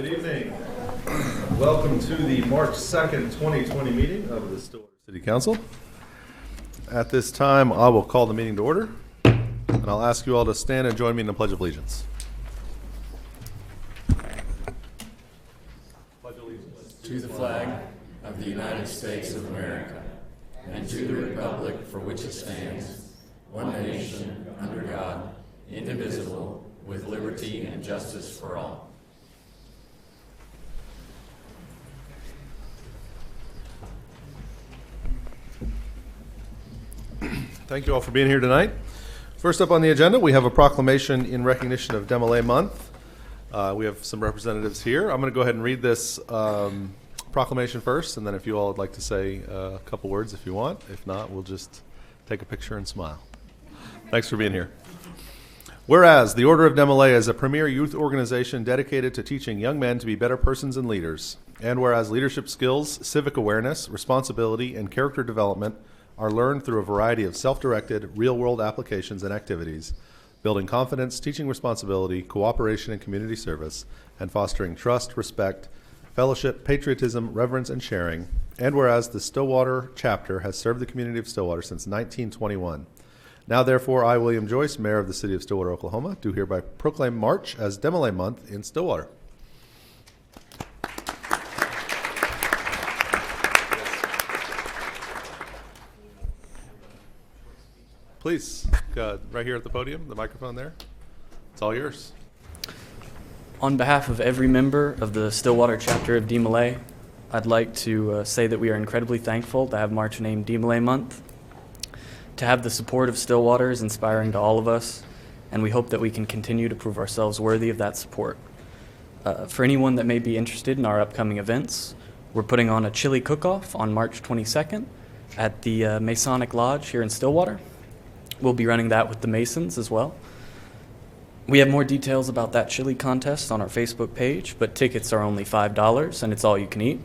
Good evening. Welcome to the March 2nd, 2020 meeting of the Stillwater City Council. At this time, I will call the meeting to order, and I'll ask you all to stand and join me in the Pledge of Allegiance. Pledge allegiance to the flag of the United States of America, and to the republic for which it stands, one nation, under God, indivisible, with liberty and justice for all. Thank you all for being here tonight. First up on the agenda, we have a proclamation in recognition of Demolay Month. We have some representatives here. I'm going to go ahead and read this proclamation first, and then if you all would like to say a couple words if you want. If not, we'll just take a picture and smile. Thanks for being here. Whereas the Order of Demolay is a premier youth organization dedicated to teaching young men to be better persons and leaders, and whereas leadership skills, civic awareness, responsibility, and character development are learned through a variety of self-directed, real-world applications and activities, building confidence, teaching responsibility, cooperation and community service, and fostering trust, respect, fellowship, patriotism, reverence, and sharing. And whereas the Stillwater chapter has served the community of Stillwater since 1921. Now, therefore, I, William Joyce, Mayor of the City of Stillwater, Oklahoma, do hereby proclaim March as Demolay Month in Stillwater. Please, right here at the podium, the microphone there. It's all yours. On behalf of every member of the Stillwater chapter of Demolay, I'd like to say that we are incredibly thankful to have March named Demolay Month. To have the support of Stillwater is inspiring to all of us, and we hope that we can continue to prove ourselves worthy of that support. For anyone that may be interested in our upcoming events, we're putting on a chili cook-off on March 22nd at the Masonic Lodge here in Stillwater. We'll be running that with the Masons as well. We have more details about that chili contest on our Facebook page, but tickets are only $5 and it's all you can eat.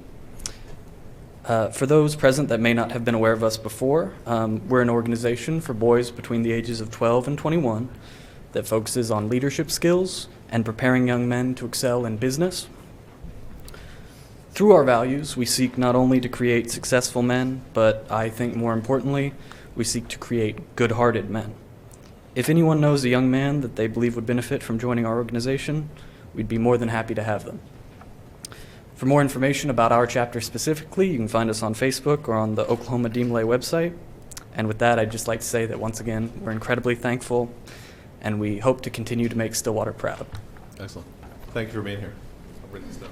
For those present that may not have been aware of us before, we're an organization for boys between the ages of 12 and 21 that focuses on leadership skills and preparing young men to excel in business. Through our values, we seek not only to create successful men, but I think more importantly, we seek to create good-hearted men. If anyone knows a young man that they believe would benefit from joining our organization, we'd be more than happy to have them. For more information about our chapter specifically, you can find us on Facebook or on the Oklahoma Demolay website. And with that, I'd just like to say that once again, we're incredibly thankful, and we hope to continue to make Stillwater proud. Excellent. Thank you for being here. I'll bring this down.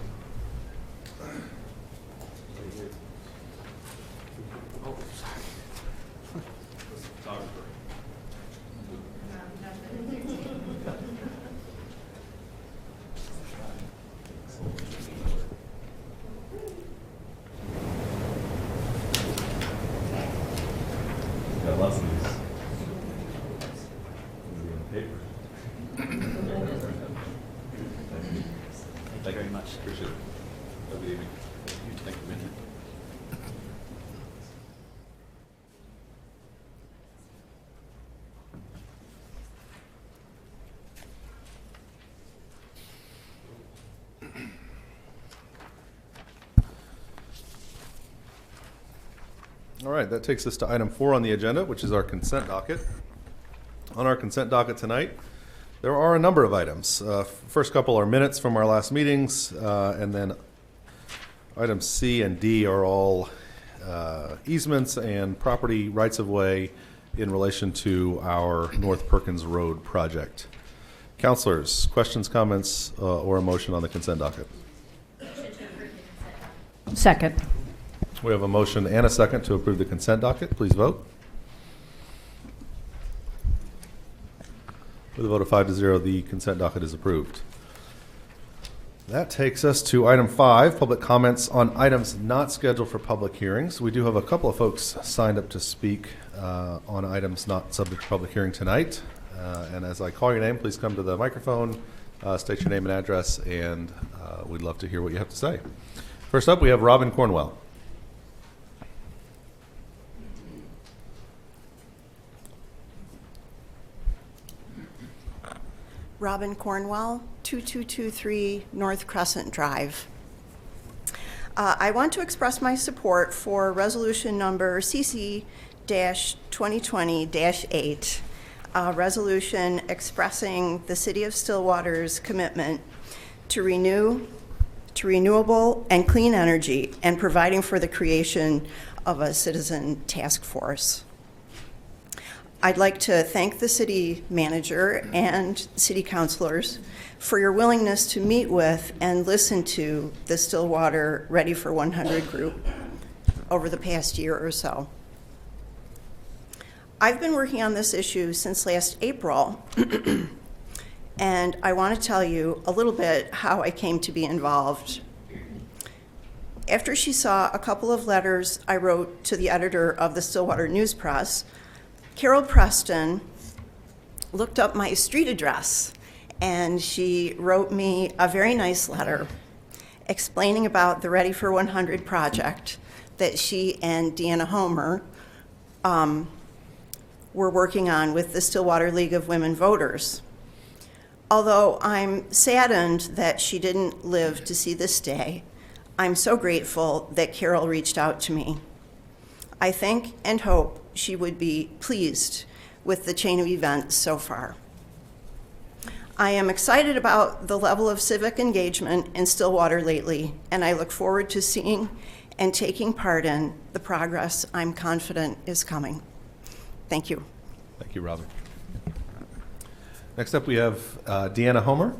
Got lots of these. Paper. Thank you very much. Appreciate it. Have a good evening. Thank you, Minnie. All right, that takes us to item 4 on the agenda, which is our consent docket. On our consent docket tonight, there are a number of items. First couple are minutes from our last meetings, and then items C and D are all easements and property rights-of-way in relation to our North Perkins Road project. Councilors, questions, comments, or a motion on the consent docket? Second. We have a motion and a second to approve the consent docket. Please vote. With a vote of 5-0, the consent docket is approved. That takes us to item 5, public comments on items not scheduled for public hearings. We do have a couple of folks signed up to speak on items not subject to public hearing tonight. And as I call your name, please come to the microphone, state your name and address, and we'd love to hear what you have to say. First up, we have Robin Cornwell. Robin Cornwell, 2223 North Crescent Drive. I want to express my support for resolution number CC-2020-8, a resolution expressing the City of Stillwater's commitment to renewable and clean energy and providing for the creation of a citizen task force. I'd like to thank the city manager and city councilors for your willingness to meet with and listen to the Stillwater Ready for 100 group over the past year or so. I've been working on this issue since last April, and I want to tell you a little bit how I came to be involved. After she saw a couple of letters I wrote to the editor of the Stillwater News Press, Carol Preston looked up my street address, and she wrote me a very nice letter explaining about the Ready for 100 project that she and Deanna Homer were working on with the Stillwater League of Women Voters. Although I'm saddened that she didn't live to see this day, I'm so grateful that Carol reached out to me. I think and hope she would be pleased with the chain of events so far. I am excited about the level of civic engagement in Stillwater lately, and I look forward to seeing and taking part in the progress I'm confident is coming. Thank you. Thank you, Robin. Next up, we have Deanna Homer.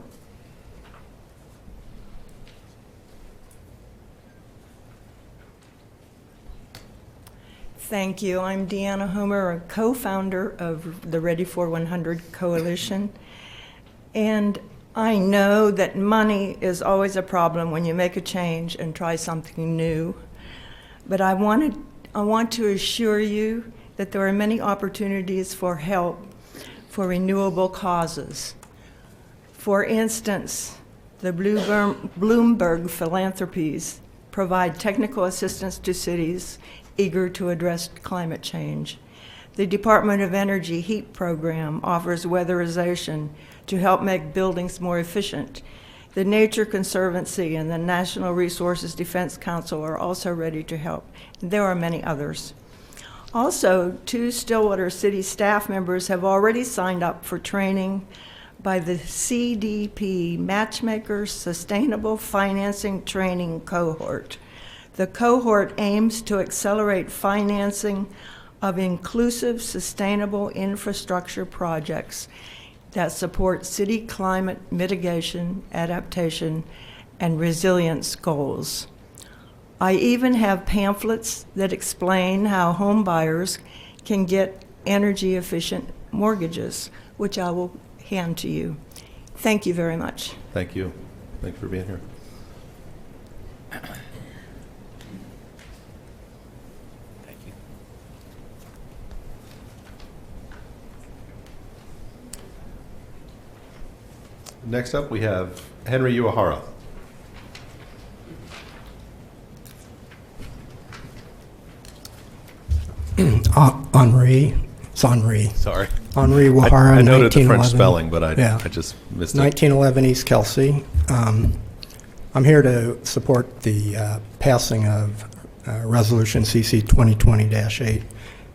Thank you. I'm Deanna Homer, a co-founder of the Ready for 100 Coalition. And I know that money is always a problem when you make a change and try something new. But I want to assure you that there are many opportunities for help for renewable causes. For instance, the Bloomberg Philanthropies provide technical assistance to cities eager to address climate change. The Department of Energy HEAP program offers weatherization to help make buildings more efficient. The Nature Conservancy and the National Resources Defense Council are also ready to help. There are many others. Also, 2 Stillwater City staff members have already signed up for training by the CDP Matchmakers Sustainable Financing Training Cohort. The cohort aims to accelerate financing of inclusive, sustainable infrastructure projects that support city climate mitigation, adaptation, and resilience goals. I even have pamphlets that explain how home buyers can get energy-efficient mortgages, which I will hand to you. Thank you very much. Thank you. Thank you for being here. Thank you. Next up, we have Henry Uehara. Henri. It's Henri. Sorry. Henri Uehara. I noted the French 1911. spelling, but I Yeah. just missed it. 1911 East Kelsey. I'm here to support the passing of Resolution CC 2020-8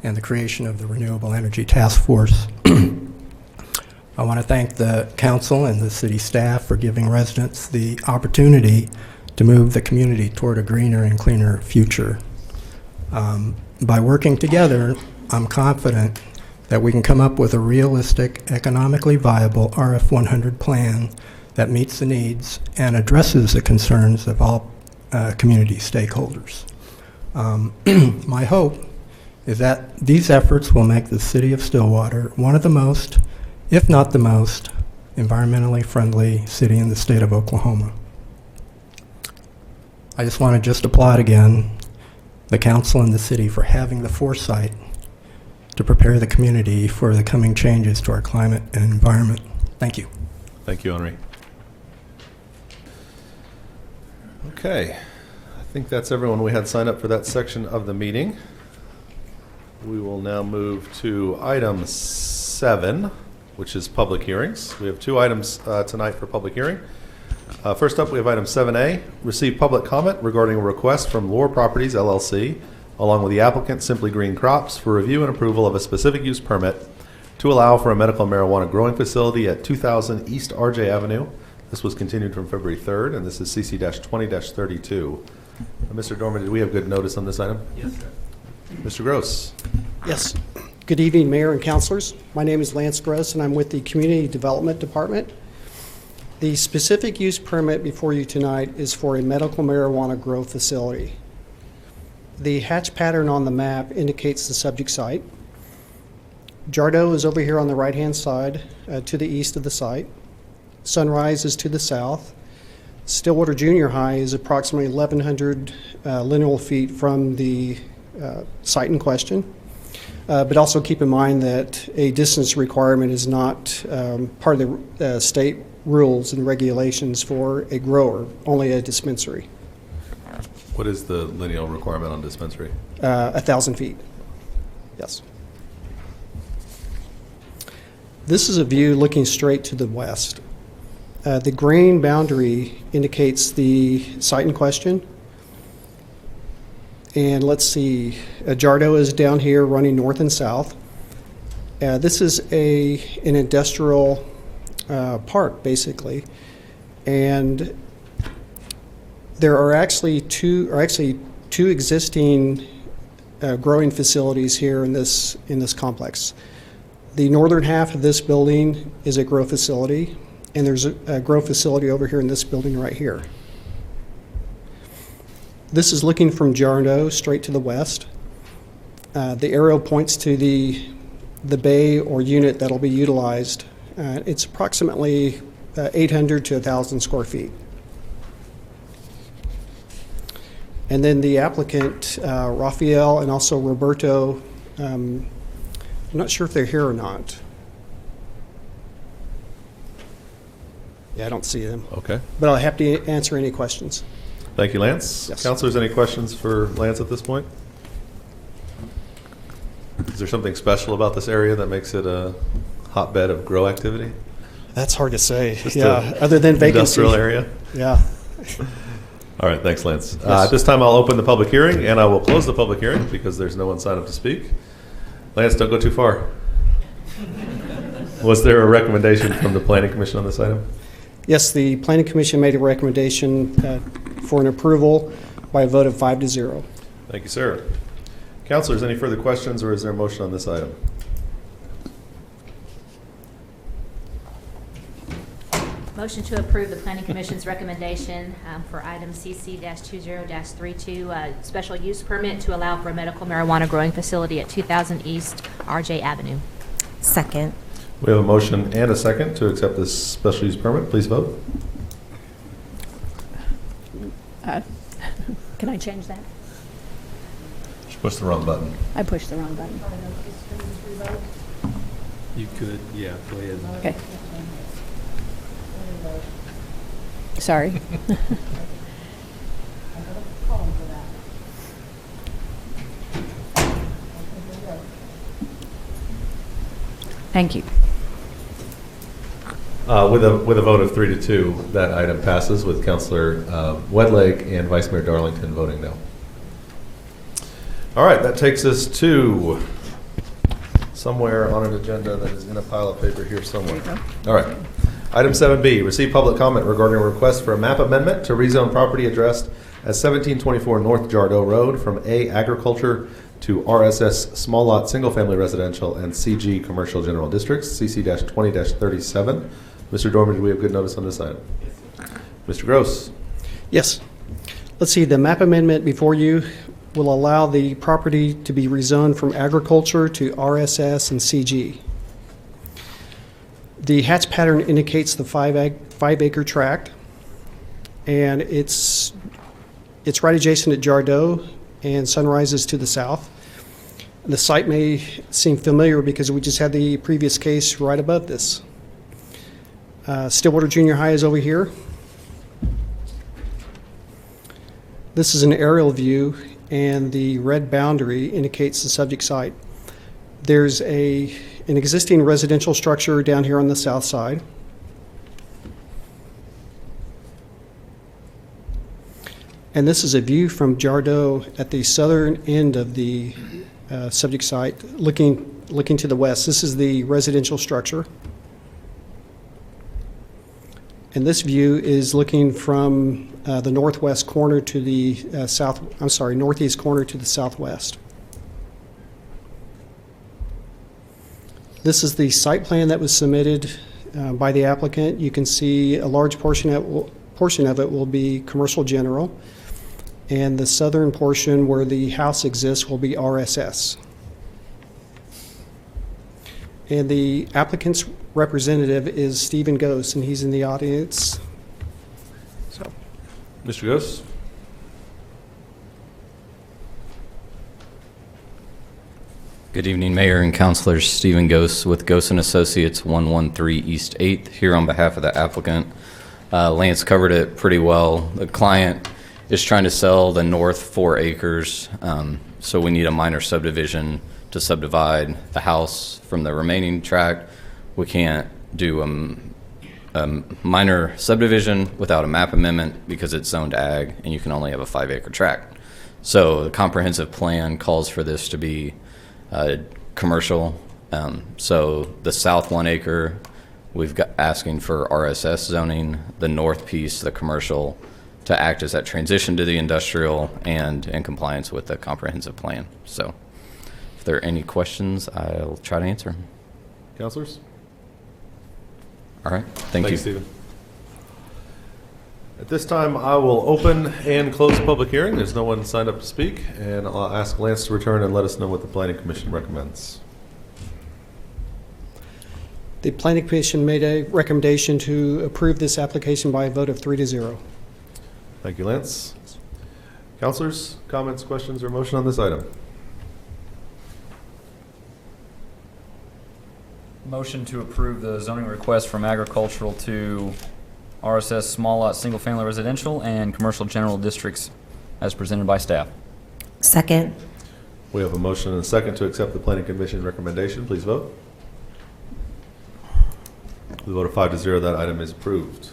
and the creation of the Renewable Energy Task Force. I want to thank the council and the city staff for giving residents the opportunity to move the community toward a greener and cleaner future. By working together, I'm confident that we can come up with a realistic, economically viable RF-100 plan that meets the needs and addresses the concerns of all community stakeholders. My hope is that these efforts will make the city of Stillwater one of the most, if not the most, environmentally friendly city in the state of Oklahoma. I just want to applaud again the council and the city for having the foresight to prepare the community for the coming changes to our climate and environment. Thank you. Thank you, Henry. Okay. I think that's everyone we had signed up for that section of the meeting. We will now move to item 7, which is public hearings. We have two items tonight for public hearing. First up, we have item 7A, receive public comment regarding a request from Lore Properties, LLC, along with the applicant Simply Green Crops, for review and approval of a specific use permit to allow for a medical marijuana growing facility at 2000 East RJ Avenue. This was continued from February 3rd, and this is CC-20-32. Mr. Dorman, did we have good notice on this item? Yes, sir. Mr. Gross. Yes. Good evening, Mayor and Councilors. My name is Lance Gross, and I'm with the Community Development Department. The specific use permit before you tonight is for a medical marijuana grow facility. The hatch pattern on the map indicates the subject site. Jardo is over here on the right-hand side to the east of the site. Sunrise is to the south. Stillwater Junior High is approximately 1,100 lineal feet from the site in question. But also keep in mind that a distance requirement is not part of the state rules and regulations for a grower, only a dispensary. What is the lineal requirement on dispensary? 1,000 feet. Yes. This is a view looking straight to the west. The green boundary indicates the site in question. And let's see, Jardo is down here running north and south. This is an industrial park, basically. And there are actually two existing growing facilities here in this complex. The northern half of this building is a grow facility, and there's a grow facility over here in this building right here. This is looking from Jardo straight to the west. The arrow points to the bay or unit that'll be utilized. It's approximately 800 to 1,000 square feet. And then the applicant, Rafael and also Roberto, I'm not sure if they're here or not. Yeah, I don't see them. Okay. But I'll have to answer any questions. Thank you, Lance. Yes. Councilors, any questions for Lance at this point? Is there something special about this area that makes it a hotbed of grow activity? That's hard to say. Just yeah, a other than vacancy. Industrial area? Yeah. All right, thanks, Lance. At this time, I'll open the public hearing, and I will close the public hearing because there's no one signed up to speak. Lance, don't go too far. Was there a recommendation from the Planning Commission on this item? Yes, the Planning Commission made a recommendation for an approval by a vote of 5-0. Thank you, sir. Councilors, any further questions, or is there a motion on this item? Motion to approve the Planning Commission's recommendation for item CC-20-32, special use permit to allow for a medical marijuana growing facility at 2000 East RJ Avenue. Second. We have a motion and a second to accept this special use permit. Please vote. Can I change that? She pushed the wrong button. I pushed the wrong button. You could, yeah, go ahead. Okay. Sorry. Thank you. With a vote of 3-2, that item passes with Councilor Wedlake and Vice Mayor Darlington voting no. All right, that takes us to somewhere on an agenda that is in a pile of paper here somewhere. All right. Item 7B, receive public comment regarding a request for a map amendment to rezone property addressed as 1724 North Jardo Road from A Agriculture to RSS Small Lot Single Family Residential and CG Commercial General Districts, CC-20-37. Mr. Dorman, do we have good notice on this item? Mr. Gross. Yes. Let's see, the map amendment before you will allow the property to be rezoned from agriculture to RSS and CG. The hatch pattern indicates the 5-acre tract, and it's right adjacent to Jardo, and Sunrise is to the south. The site may seem familiar because we just had the previous case right above this. Stillwater Junior High is over here. This is an aerial view, and the red boundary indicates the subject site. There's an an existing residential structure down here on the south side. And this is a view from Jardo at the southern end of the subject site, looking to the west. This is the residential structure. And this view is looking from the northwest corner to the northeast corner to the southwest. This is the site plan that was submitted by the applicant. You can see a large portion of it will be commercial general, and the southern portion where the house exists will be RSS. And the applicant's representative is Stephen Gose, and he's in the audience. So, Mr. Gose? Good evening, Mayor and Councilors. Stephen Gose with Gose & Associates, 113 East 8th, here on behalf of the applicant. Lance covered it pretty well. The client is trying to sell the north 4 acres, so we need a minor subdivision to subdivide the house from the remaining tract. We can't do a minor subdivision without a map amendment because it's zoned ag, and you can only have a 5-acre tract. So the comprehensive plan calls for this to be commercial. So the south 1 acre, we've got asking for RSS zoning, the north piece, the commercial, to act as that transition to the industrial and in compliance with the comprehensive plan. So if there are any questions, I'll try to answer them. Councilors? All right, thank you. Stephen. At this time, I will open and close the public hearing. There's no one signed up to speak, and I'll ask Lance to return and let us know what the Planning Commission recommends. the Planning Commission made a recommendation to approve this application by a vote of 3-0. Thank you, Lance. Councilors, comments, questions, or motion on this item? Motion to approve the zoning request from agricultural to RSS small lot single family residential and commercial general districts as presented by staff. Second. We have a motion and a second to accept the Planning Commission recommendation. Please vote. With a vote of 5-0, that item is approved.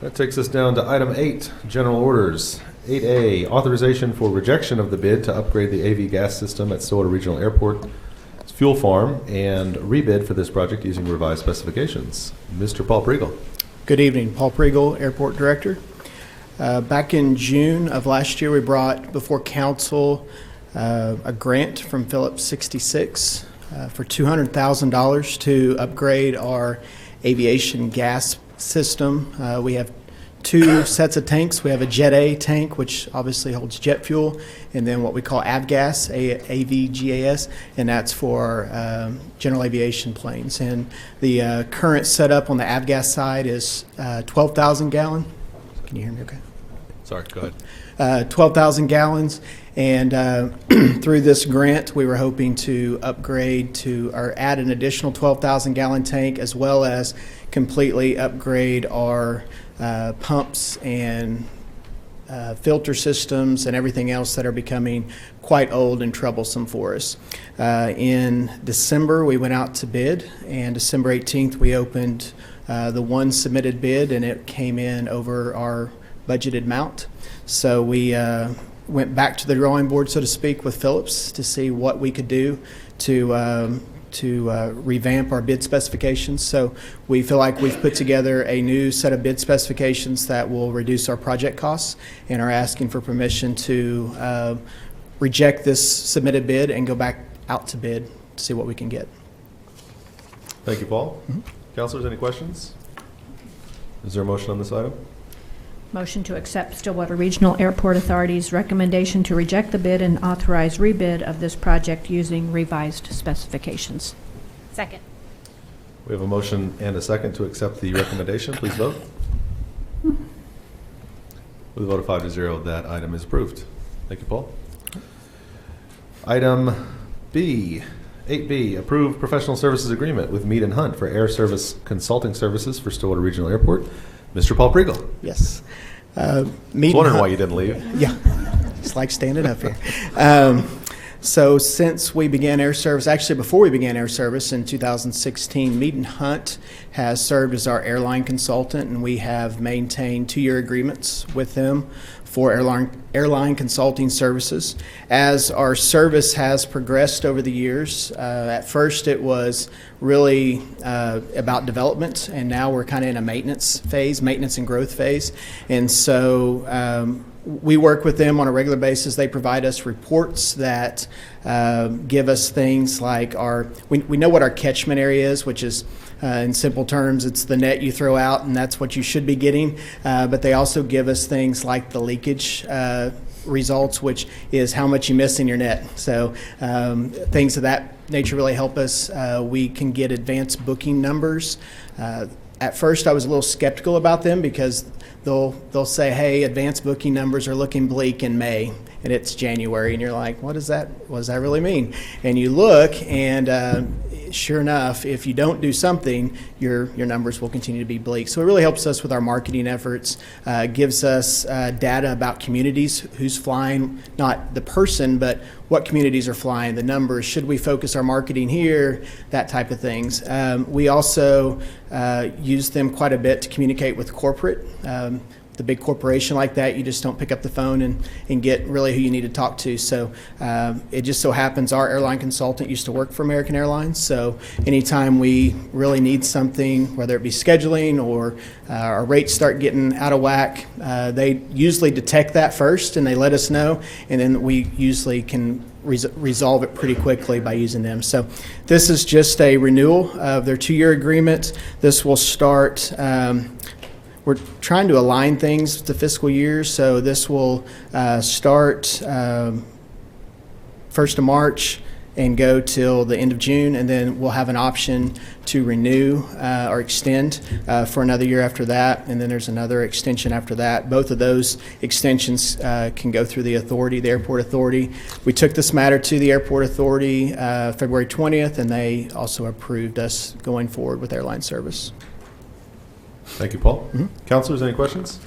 That takes us down to item 8, general orders. 8A, authorization for rejection of the bid to upgrade the AV gas system at Stillwater Regional Airport fuel farm and rebid for this project using revised specifications. Mr. Paul Priegel. Good evening. Paul Priegel, Airport Director. Back in June of last year, we brought before council a grant from Phillips 66 for $200,000 to upgrade our aviation gas system. We have two sets of tanks. We have a Jet A tank, which obviously holds jet fuel, and then what we call AVGAS, AVGAS, and that's for general aviation planes. And the current setup on the AVGAS side is 12,000 gallon. Can you hear me okay? Sorry, go ahead. 12,000 gallons. And through this grant, we were hoping to upgrade to or add an additional 12,000 gallon tank, as well as completely upgrade our pumps and filter systems and everything else that are becoming quite old and troublesome for us. In December, we went out to bid, and December 18th, we opened the one submitted bid, and it came in over our budgeted amount. So we went back to the drawing board, so to speak, with Phillips to see what we could do to revamp our bid specifications. So we feel like we've put together a new set of bid specifications that will reduce our project costs, and are asking for permission to reject this submitted bid and go back out to bid to see what we can get. Thank you, Paul. Councilors, any questions? Is there a motion on this item? Motion to accept Stillwater Regional Airport Authority's recommendation to reject the bid and authorize rebid of this project using revised specifications. Second. We have a motion and a second to accept the recommendation. Please vote. With a vote of 5-0, that item is approved. Thank you, Paul. Item B, 8B, approve professional services agreement with Mead & Hunt for air service consulting services for Stillwater Regional Airport. Mr. Paul Priegel. Yes. I was wondering why you didn't leave. Yeah, just like standing up here. So since we began air service, actually before we began air service in 2016, Mead & Hunt has served as our airline consultant, and we have maintained 2-year agreements with them for airline consulting services. As our service has progressed over the years, at first it was really about development, and now we're kind of in a maintenance and growth phase. And so we work with them on a regular basis. They provide us reports that give us things like we know what our catchment area is, which is, in simple terms, it's the net you throw out, and that's what you should be getting. But they also give us things like the leakage results, which is how much you miss in your net. So things of that nature really help us. We can get advanced booking numbers. At first, I was a little skeptical about them because they'll say, hey, advanced booking numbers are looking bleak in May, and it's January, and you're like, what does that really mean? And you look, and sure enough, if you don't do something, your numbers will continue to be bleak. So it really helps us with our marketing efforts, gives us data about communities, who's flying, not the person, but what communities are flying, the numbers, should we focus our marketing here, that type of things. We also use them quite a bit to communicate with corporate. The big corporation like that, you just don't pick up the phone and get really who you need to talk to. So it just so happens our airline consultant used to work for American Airlines. So anytime we really need something, whether it be scheduling or our rates start getting out of whack, they usually detect that first and they let us know, and then we usually can resolve it pretty quickly by using them. So this is just a renewal of their 2-year agreement. This will start we're trying to align things to fiscal years, so this will start 1st of March and go till the end of June, and then we'll have an option to renew or extend for another year after that, and then there's another extension after that. Both of those extensions can go through the authority, the airport authority. We took this matter to the airport authority February 20th, and they also approved us going forward with airline service. Thank you, Paul. Councilors, any questions?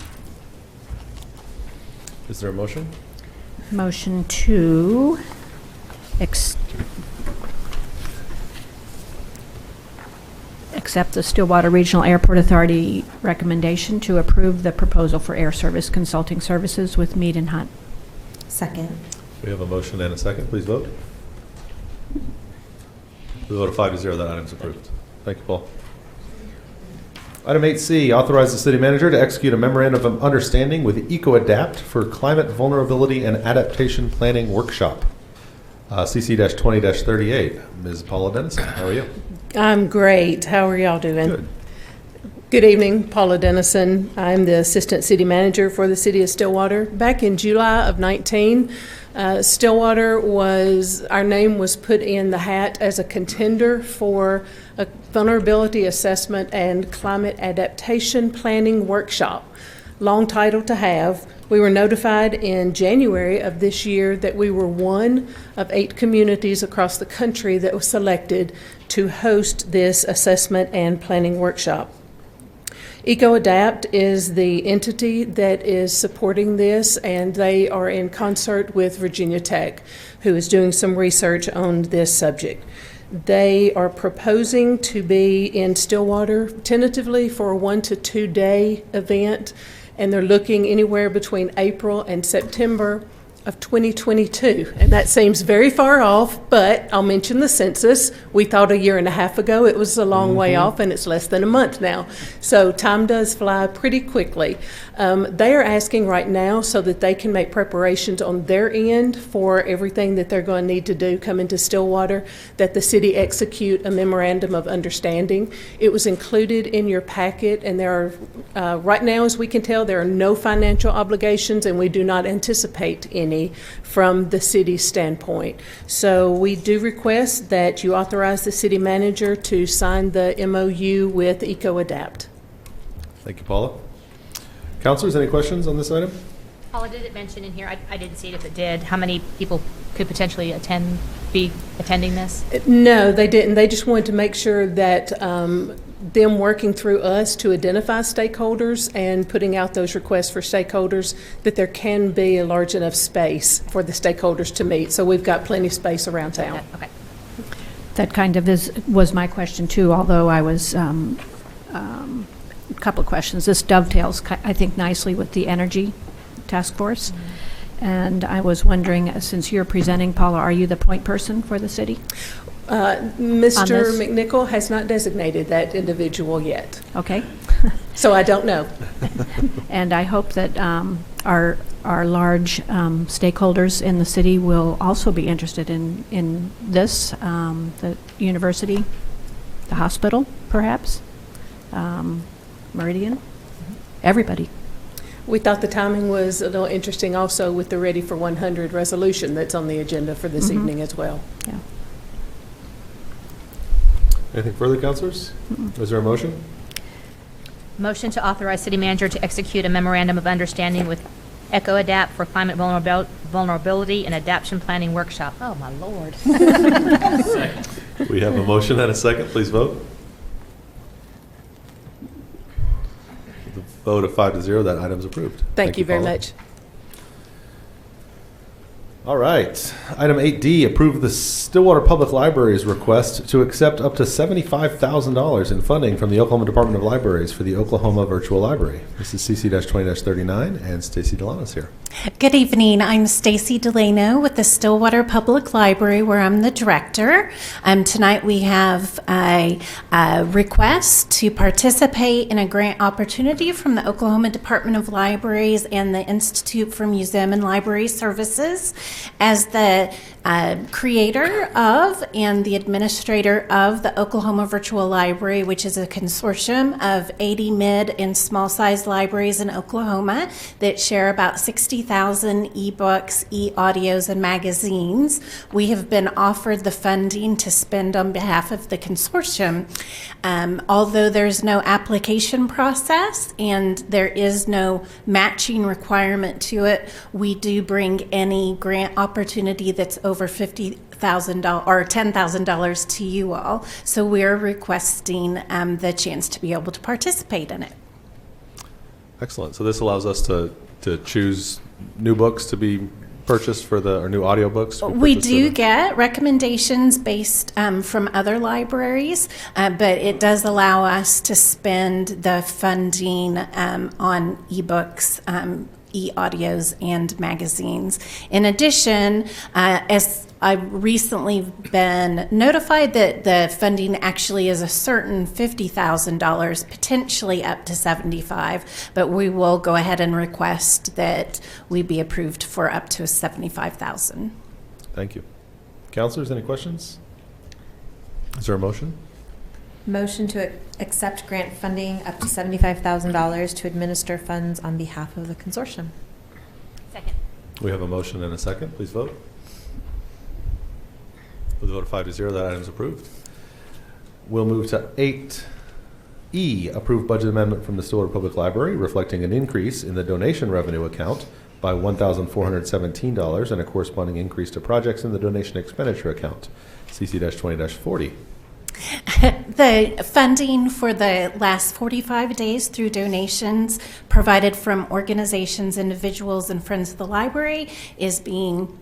Is there a motion? Motion to accept the Stillwater Regional Airport Authority recommendation to approve the proposal for air service consulting services with Mead & Hunt. Second. We have a motion and a second. Please vote. We vote of 5-0. That item is approved. Thank you, Paul. Item 8C, authorize the city manager to execute a memorandum of understanding with EcoAdapt for climate vulnerability and adaptation planning workshop. CC-20-38. Ms. Paula Dennison, how are you? I'm great. How are y'all doing? Good. Good evening, Paula Dennison. I'm the Assistant City Manager for the City of Stillwater. Back in July of 19, Stillwater our name was put in the hat as a contender for a vulnerability assessment and climate adaptation planning workshop. Long title to have. We were notified in January of this year that we were one of 8 communities across the country that was selected to host this assessment and planning workshop. EcoAdapt is the entity that is supporting this, and they are in concert with Virginia Tech, who is doing some research on this subject. They are proposing to be in Stillwater tentatively for a 1 to 2 day event, and they're looking anywhere between April and September of 2022, and that seems very far off, but I'll mention the census. We thought a year and a half ago it was a long way off, and it's less than a month now. So time does fly pretty quickly. They are asking right now so that they can make preparations on their end for everything that they're going to need to do coming to Stillwater, that the city execute a memorandum of understanding. It was included in your packet, and there are, right now as we can tell, there are no financial obligations, and we do not anticipate any from the city's standpoint. So we do request that you authorize the city manager to sign the MOU with EcoAdapt. Thank you, Paula. Councilors, any questions on this item? Paula, did it mention in here, I didn't see it if it did, how many people could potentially be attending this? No, they didn't. They just wanted to make sure that them working through us to identify stakeholders and putting out those requests for stakeholders, that there can be a large enough space for the stakeholders to meet. So we've got plenty of space around town. Okay. That kind of was my question too, although I was, a couple of questions. This dovetails, I think, nicely with the Energy Task Force. And I was wondering, since you're presenting, Paula, are you the point person for the city? Mr. McNichol has not designated that individual yet. Okay. So I don't know. And I hope that our large stakeholders in the city will also be interested in this, the university, the hospital, perhaps, Meridian, everybody. We thought the timing was a little interesting also with the Ready for 100 resolution that's on the agenda for this evening as well. Yeah. Anything further, councilors? Is there a motion? Motion to authorize city manager to execute a memorandum of understanding with EcoAdapt for climate vulnerability and adaptation planning workshop. Oh, my Lord. We have a motion and a second. Please vote. With a vote of 5-0, that item's approved. Thank you very Paula. much. All right. Item 8D, approve the Stillwater Public Library's request to accept up to $75,000 in funding from the Oklahoma Department of Libraries for the Oklahoma Virtual Library. This is CC-20-39, and Stacy Delano's here. Good evening. I'm Stacy Delano with the Stillwater Public Library, where I'm the director. Tonight we have a request to participate in a grant opportunity from the Oklahoma Department of Libraries and the Institute for Museum and Library Services. As the creator of and the administrator of the Oklahoma Virtual Library, which is a consortium of 80 mid and small-sized libraries in Oklahoma that share about 60,000 ebooks, e-audios, and magazines, we have been offered the funding to spend on behalf of the consortium. Although there's no application process and there is no matching requirement to it, we do bring any grant opportunity that's over $50,000 or $10,000 to you all. So we're requesting the chance to be able to participate in it. Excellent. So this allows us to choose new books to be purchased for or new audiobooks? We do get recommendations based from other libraries, but it does allow us to spend the funding on ebooks, e-audios, and magazines. In addition, as I've recently been notified that the funding actually is a certain $50,000, potentially up to $75,000, but we will go ahead and request that we be approved for up to $75,000. Thank you. Councilors, any questions? Is there a motion? Motion to accept grant funding up to $75,000 to administer funds on behalf of the consortium. Second. We have a motion and a second. Please vote. With a vote of 5-0, that item is approved. We'll move to 8E, approve budget amendment from the Stillwater Public Library reflecting an increase in the donation revenue account by $1,417 and a corresponding increase to projects in the donation expenditure account, CC-20-40. The funding for the last 45 days through donations provided from organizations, individuals, and friends of the library is being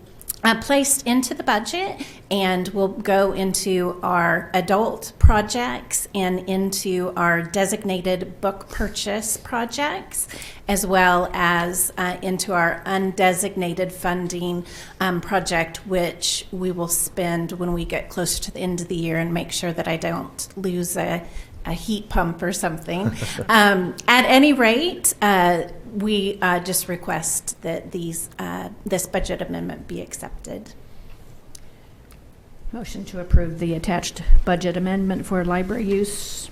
placed into the budget and will go into our adult projects and into our designated book purchase projects, as well as into our undesignated funding project, which we will spend when we get closer to the end of the year and make sure that I don't lose a heat pump or something. At any rate, we just request that this budget amendment be accepted. Motion to approve the attached budget amendment for library use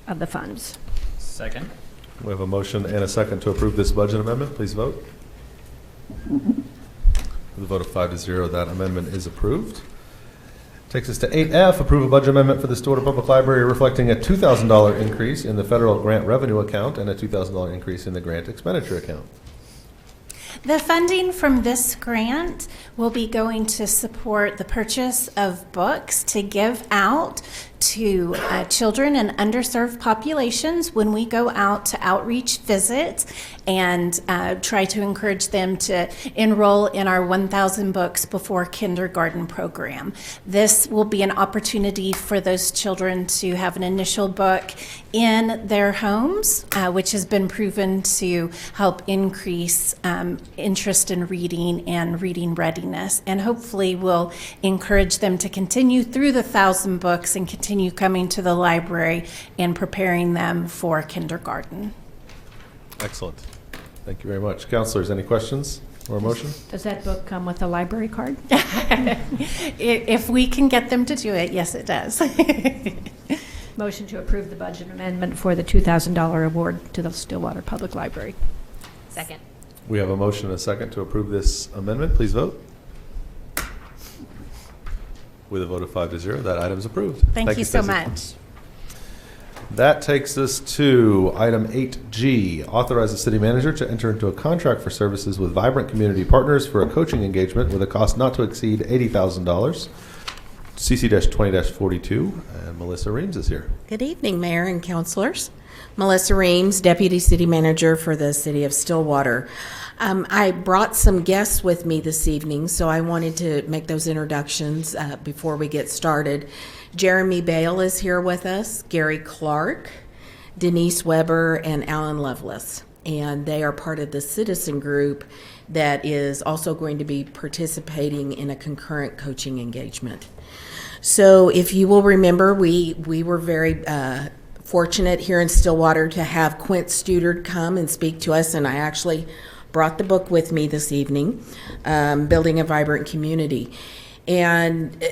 of the funds. Second. We have a motion and a second to approve this budget amendment. Please vote. With a vote of 5-0, that amendment is approved. Takes us to 8F, approve a budget amendment for the Stillwater Public Library reflecting a $2,000 increase in the federal grant revenue account and a $2,000 increase in the grant expenditure account. The funding from this grant will be going to support the purchase of books to give out to children and underserved populations when we go out to outreach visits and try to encourage them to enroll in our 1,000 Books Before Kindergarten program. This will be an opportunity for those children to have an initial book in their homes, which has been proven to help increase interest in reading and reading readiness, and hopefully will encourage them to continue through the 1,000 books and continue coming to the library and preparing them for kindergarten. Excellent. Thank you very much. Counselors, any questions or a motion? Does that book come with a library card? If we can get them to do it, yes, it does. Motion to approve the budget amendment for the $2,000 award to the Stillwater Public Library. Second. We have a motion and a second to approve this amendment. Please vote. With a vote of 5-0, that item is approved. Thank you so Stacey. much. That takes us to item 8G, authorize the city manager to enter into a contract for services with Vibrant Community Partners for a coaching engagement with a cost not to exceed $80,000. CC-20-42, and Melissa Reams is here. Good evening, Mayor and Councilors. Melissa Reams, Deputy City Manager for the City of Stillwater. I brought some guests with me this evening, so I wanted to make those introductions before we get started. Jeremy Bale is here with us, Gary Clark, Denise Weber, and Alan Lovelace. And they are part of the citizen group that is also going to be participating in a concurrent coaching engagement. So if you will remember, we were very fortunate here in Stillwater to have Quint Studard come and speak to us, and I actually brought the book with me this evening, Building a Vibrant Community. And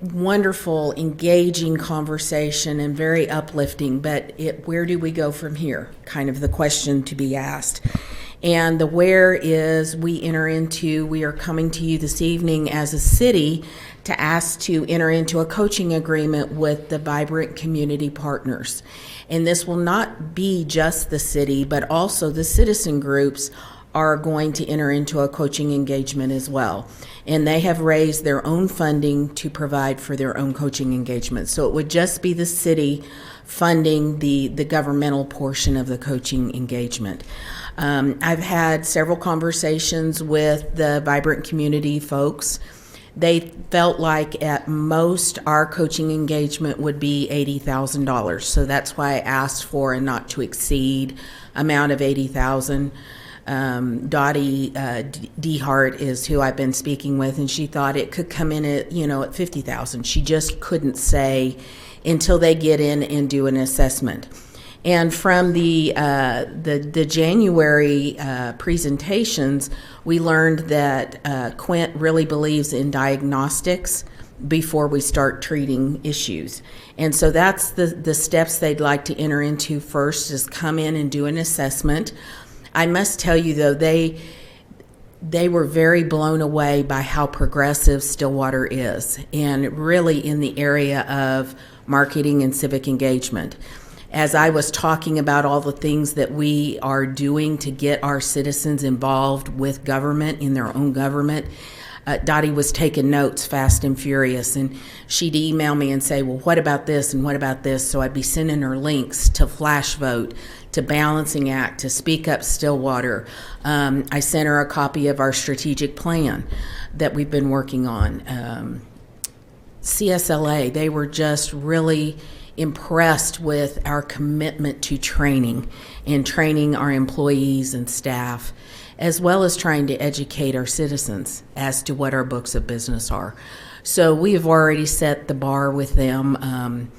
wonderful, engaging conversation and very uplifting, but where do we go from here? Kind of the question to be asked. And the where is we are coming to you this evening as a city to ask to enter into a coaching agreement with the Vibrant Community Partners. And this will not be just the city, but also the citizen groups are going to enter into a coaching engagement as well. And they have raised their own funding to provide for their own coaching engagement. So it would just be the city funding the governmental portion of the coaching engagement. I've had several conversations with the Vibrant Community folks. They felt like at most our coaching engagement would be $80,000. So that's why I asked for a not to exceed amount of $80,000. Dottie DeHart is who I've been speaking with, and she thought it could come in at $50,000. She just couldn't say until they get in and do an assessment. And from the January presentations, we learned that Quint really believes in diagnostics before we start treating issues. And so that's the steps they'd like to enter into first, is come in and do an assessment. I must tell you, though, they were very blown away by how progressive Stillwater is, and really in the area of marketing and civic engagement. As I was talking about all the things that we are doing to get our citizens involved with government, in their own government, Dottie was taking notes fast and furious, and she'd email me and say, well, what about this and what about this? So I'd be sending her links to Flash Vote, to Balancing Act, to Speak Up Stillwater. I sent her a copy of our strategic plan that we've been working on. CSLA, they were just really impressed with our commitment to training and training our employees and staff, as well as trying to educate our citizens as to what our books of business are. So we have already set the bar with them.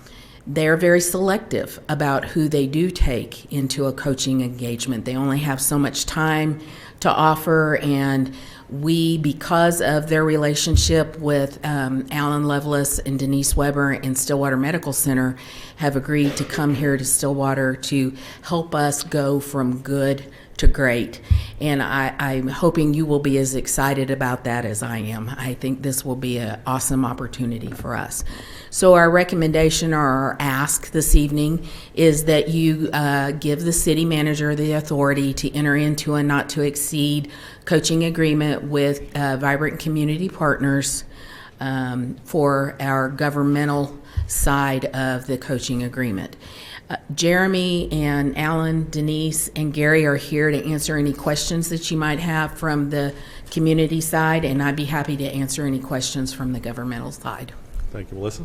They're very selective about who they do take into a coaching engagement. They only have so much time to offer, and we, because of their relationship with Alan Lovelace and Denise Weber and Stillwater Medical Center, have agreed to come here to Stillwater to help us go from good to great. And I'm hoping you will be as excited about that as I am. I think this will be an awesome opportunity for us. So our recommendation, or our ask this evening, is that you give the city manager the authority to enter into a not to exceed coaching agreement with Vibrant Community Partners for our governmental side of the coaching agreement. Jeremy and Alan, Denise, and Gary are here to answer any questions that you might have from the community side, and I'd be happy to answer any questions from the governmental side. Thank you, Melissa.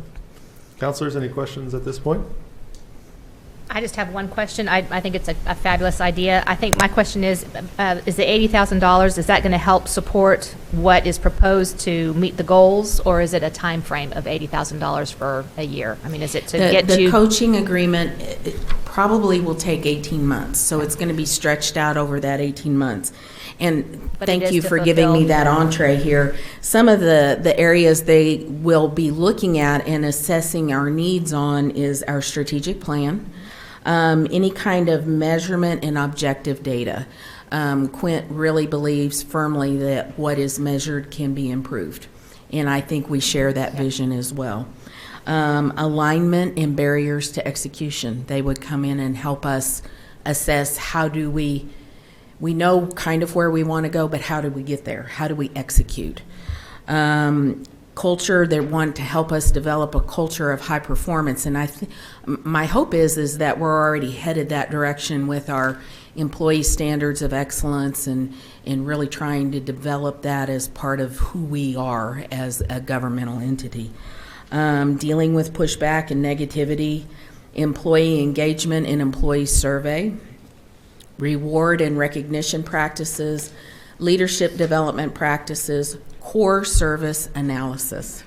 Counselors, any questions at this point? I just have one question. I think it's a fabulous idea. I think my question is the $80,000, is that going to help support what is proposed to meet the goals, or is it a time frame of $80,000 for a year? I mean, is it to get the you... coaching agreement it probably will take 18 months, so it's going to be stretched out over that 18 months. And thank you for giving me that entree here. Some of the areas they will be looking at and assessing our needs on is our strategic plan, any kind of measurement and objective data. Quint really believes firmly that what is measured can be improved, and I think we share that vision as well. Alignment and barriers to execution. They would come in and help us assess how do we know kind of where we want to go, but how do we get there? How do we execute? Culture, they want to help us develop a culture of high performance, and my hope is that we're already headed that direction with our employee standards of excellence and really trying to develop that as part of who we are as a governmental entity. Dealing with pushback and negativity, employee engagement and employee survey, reward and recognition practices, leadership development practices, core service analysis.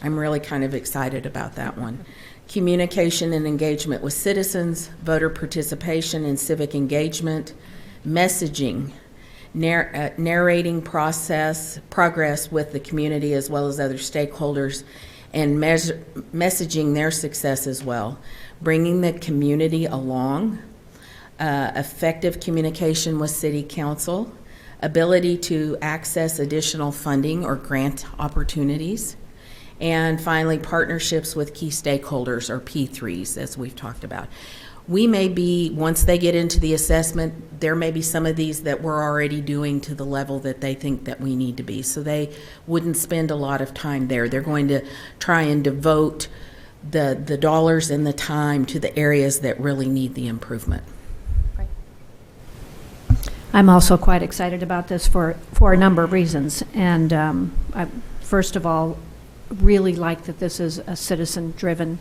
I'm really kind of excited about that one. Communication and engagement with citizens, voter participation and civic engagement, messaging, narrating progress with the community as well as other stakeholders, and messaging their success as well. Bringing the community along, effective communication with City Council, ability to access additional funding or grant opportunities, and finally, partnerships with key stakeholders, or P3s, as we've talked about. We may be, once they get into the assessment, there may be some of these that we're already doing to the level that they think that we need to be. So they wouldn't spend a lot of time there. They're going to try and devote the dollars and the time to the areas that really need the improvement. I'm also quite excited about this for a number of reasons. And I, first of all, really like that this is a citizen-driven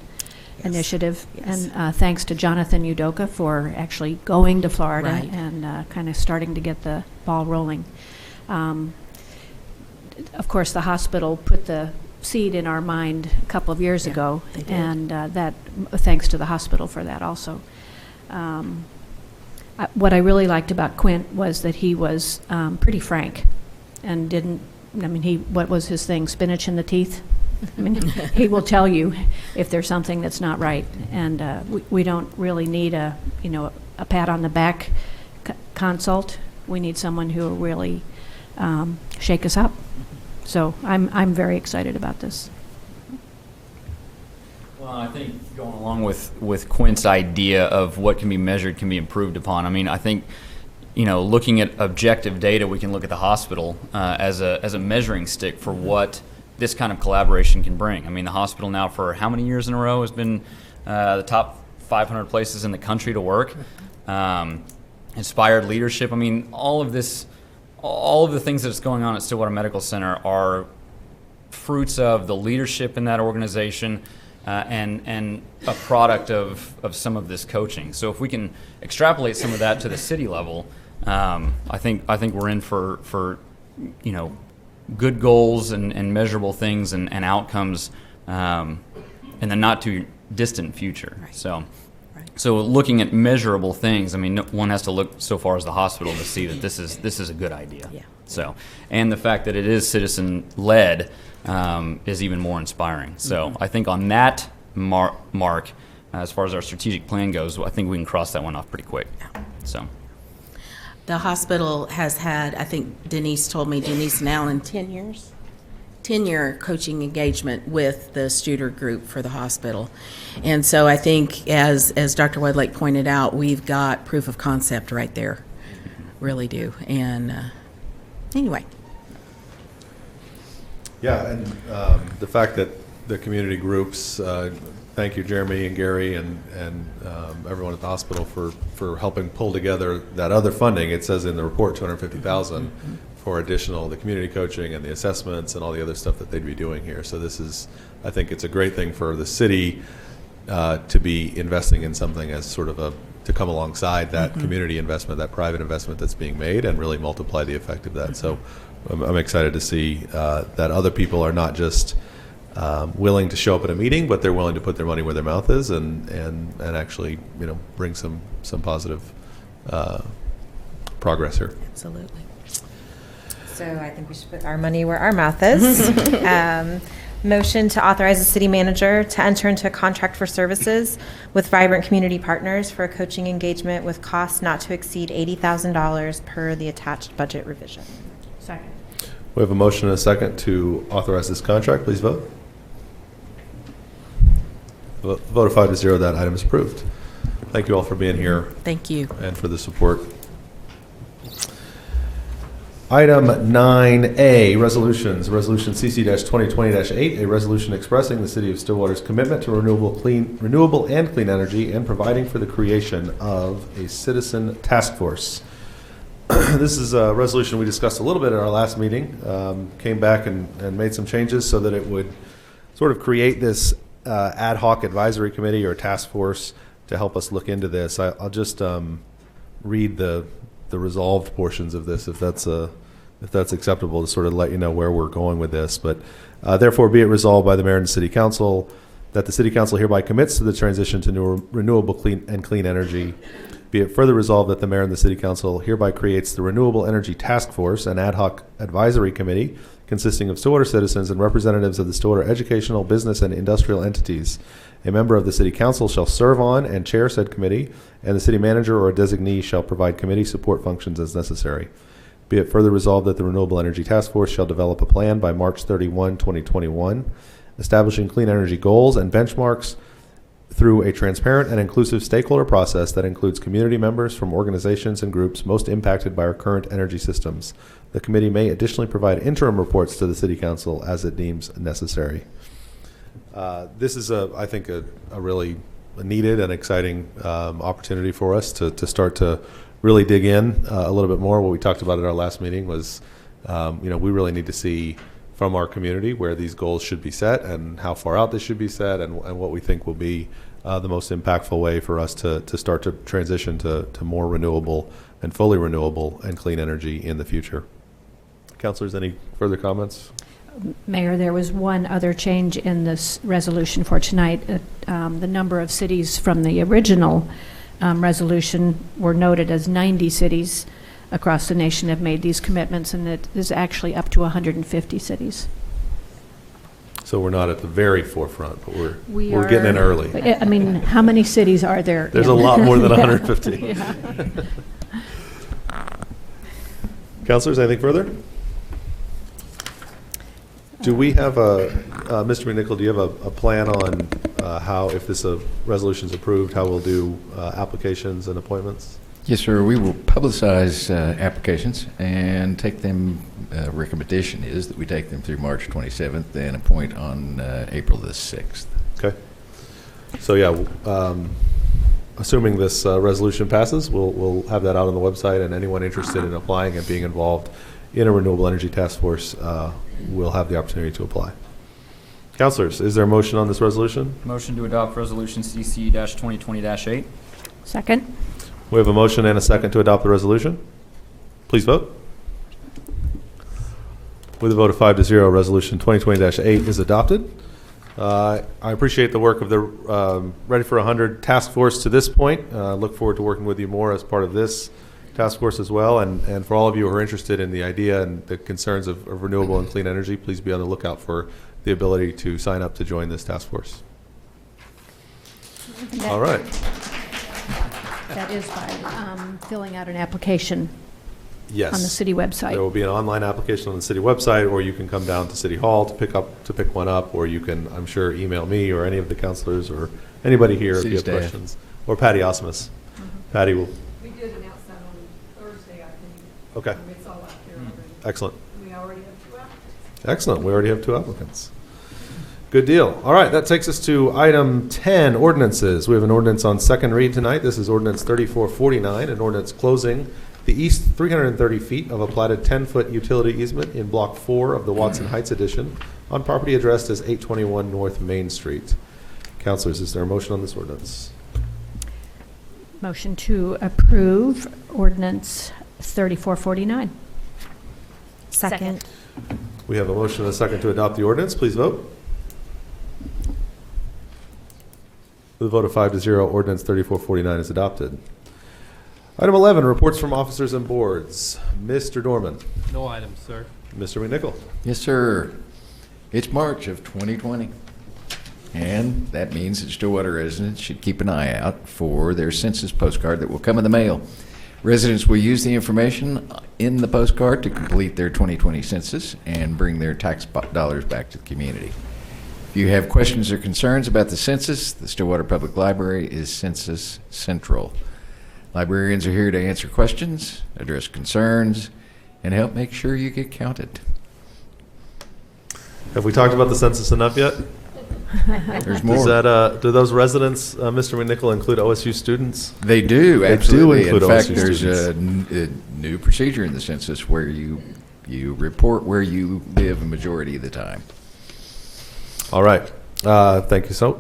initiative. Yes. And thanks to Jonathan Udoka for actually going to Florida and kind of starting to get the ball rolling. Of course, the hospital put the seed in our mind a couple of years ago, and that thanks to the hospital for that also. What I really liked about Quint was that he was pretty frank and didn't, I mean, what was his thing, spinach in the teeth? I mean, he will tell you if there's something that's not right, and we don't really need a pat on the back consult. We need someone who will really shake us up. So I'm very excited about this. Well, I think going along with Quint's idea of what can be measured can be improved upon. I mean, I think, looking at objective data, we can look at the hospital as a measuring stick for what this kind of collaboration can bring. I mean, the hospital now for how many years in a row has been the top 500 places in the country to work. Inspired leadership. I mean, all of the things that's going on at Stillwater Medical Center are fruits of the leadership in that organization. And a product of some of this coaching. So if we can extrapolate some of that to the city level, I think we're in for good goals and measurable things and outcomes in the not too distant future. Right. So looking at measurable things, I mean, one has to look so far as the hospital to see that this is a good idea. Yeah. So, and the fact that it is citizen led. Is even more inspiring. So I think on that mark, as far as our strategic plan goes, I think we can cross that one off pretty quick. So the hospital has had, I think Denise and Alan, 10-year coaching engagement with the Studer Group for the hospital. And so I think, as Dr. Wedlake pointed out, we've got proof of concept right there. Really do. And anyway. Yeah, and the fact that the community groups. Thank you, Jeremy and Gary and everyone at the hospital for helping pull together that other funding. It says in the report $250,000 for additional the community coaching and the assessments and all the other stuff that they'd be doing here. So this is, I think it's a great thing for the city to be investing in something as sort of to come alongside that community investment, that private investment that's being made, and really multiply the effect of that. So I'm excited to see that other people are not just willing to show up at a meeting, but they're willing to put their money where their mouth is and actually, bring some positive progress here. Absolutely. So I think we should put our money where our mouth is. Motion to authorize the city manager to enter into a contract for services with Vibrant Community Partners for a coaching engagement with costs not to exceed $80,000 per the attached budget revision. Second. We have a motion and a second to authorize this contract. Please vote. Vote of 5-0, that item is approved. Thank you all for being here. Thank you. And for the support. Item 9A, resolutions. Resolution CC-2020-8, a resolution expressing the City of Stillwater's commitment to renewable and clean energy and providing for the creation of a citizen task force. This is a resolution we discussed a little bit at our last meeting. Came back and made some changes so that it would sort of create this ad hoc advisory committee or task force to help us look into this. I'll just read the resolved portions of this, if that's acceptable, to sort of let you know where we're going with this. But therefore, be it resolved by the mayor and the city council that the city council hereby commits to the transition to new renewable clean energy. Be it further resolved that the mayor and the city council hereby creates the Renewable Energy Task Force, an ad hoc advisory committee consisting of Stillwater citizens and representatives of the Stillwater educational, business, and industrial entities. A member of the city council shall serve on and chair said committee, and the city manager or a designee shall provide committee support functions as necessary. Be it further resolved that the Renewable Energy Task Force shall develop a plan by March 31, 2021, establishing clean energy goals and benchmarks through a transparent and inclusive stakeholder process that includes community members from organizations and groups most impacted by our current energy systems. The committee may additionally provide interim reports to the City Council as it deems necessary. This is, I think, a really needed and exciting opportunity for us to start to really dig in a little bit more. What we talked about at our last meeting was, we really need to see from our community where these goals should be set and how far out they should be set and what we think will be the most impactful way for us to start to transition to more renewable and fully renewable and clean energy in the future. Councilors, any further comments? Mayor, there was one other change in this resolution for tonight. The number of cities from the original resolution were noted as 90 cities across the nation have made these commitments, and it is actually up to 150 cities. So we're not at the very forefront, but we're getting in early. I mean, how many cities are there? There's a lot more than 150. Yeah. Councilors, anything further? Do we have Mr. McNichol, do you have a plan on how, if this resolution is approved, how we'll do applications and appointments? Yes, sir. We will publicize applications and take them. Recommendation is that we take them through March 27th and appoint on April the 6th. Okay. So yeah, assuming this resolution passes, we'll have that out on the website, and anyone interested in applying and being involved in a renewable energy task force will have the opportunity to apply. Councilors, is there a motion on this resolution? Motion to adopt resolution CC-2020-8. Second. We have a motion and a second to adopt the resolution. Please vote. With a vote of 5-0, resolution 2020-8 is adopted. I appreciate the work of the Ready for 100 task force to this point. Look forward to working with you more as part of this task force as well. And for all of you who are interested in the idea and the concerns of renewable and clean energy, please be on the lookout for the ability to sign up to join this task force. All right. That is by filling out an application. Yes. On the city website. There will be an online application on the city website, or you can come down to City Hall to pick one up, or you can, I'm sure, email me or any of the councilors or anybody here if you have questions. Or Patty Osmus. Patty will. We did announce that on Thursday, I think. Okay. It's all out there already. Excellent. We already have 2 applicants. Excellent. We already have 2 applicants. Good deal. All right, that takes us to item 10, ordinances. We have an ordinance on second read tonight. This is ordinance 3449, an ordinance closing the east 330 feet of a platted 10-foot utility easement in Block 4 of the Watson Heights Addition on property addressed as 821 North Main Street. Councilors, is there a motion on this ordinance? Motion to approve ordinance 3449. Second. We have a motion and a second to adopt the ordinance. Please vote. With a vote of 5-0, ordinance 3449 is adopted. Item 11, reports from officers and boards. Mr. Dorman. No items, sir. Mr. McNichol. Yes, sir. It's March of 2020. And that means that Stillwater residents should keep an eye out for their census postcard that will come in the mail. Residents will use the information in the postcard to complete their 2020 census and bring their tax dollars back to the community. If you have questions or concerns about the census, the Stillwater Public Library is Census Central. Librarians are here to answer questions, address concerns, and help make sure you get counted. Have we talked about the census enough yet? There's more. Does that, do those residents, Mr. McNichol, include OSU students? They do, absolutely. They do include In fact, OSU there's students. a new procedure in the census where you report where you live a majority of the time. All right. Thank you, sir.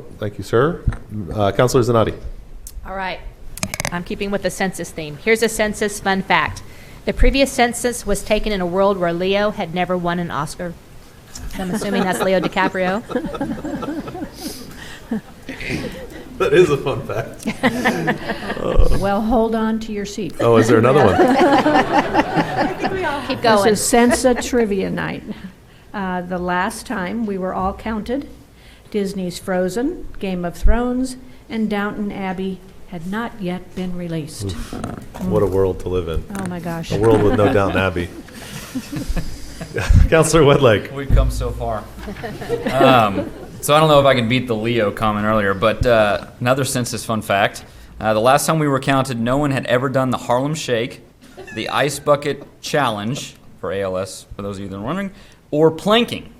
Councilor Zanotti. All right. I'm keeping with the census theme. Here's a census fun fact. The previous census was taken in a world where Leo had never won an Oscar. I'm assuming that's Leo DiCaprio. That is a fun fact. Well, hold on to your seat. Oh, is there another one? Keep going. This is Sensa Trivia Night. The last time we were all counted, Disney's Frozen, Game of Thrones, and Downton Abbey had not yet been released. What a world to live in. Oh, my gosh. A world with no Downton Abbey. Councilor Wedlake. We've come so far. So I don't know if I can beat the Leo comment earlier, but another census fun fact. The last time we were counted, no one had ever done the Harlem Shake, the Ice Bucket Challenge, for ALS, for those of you that are wondering, or planking.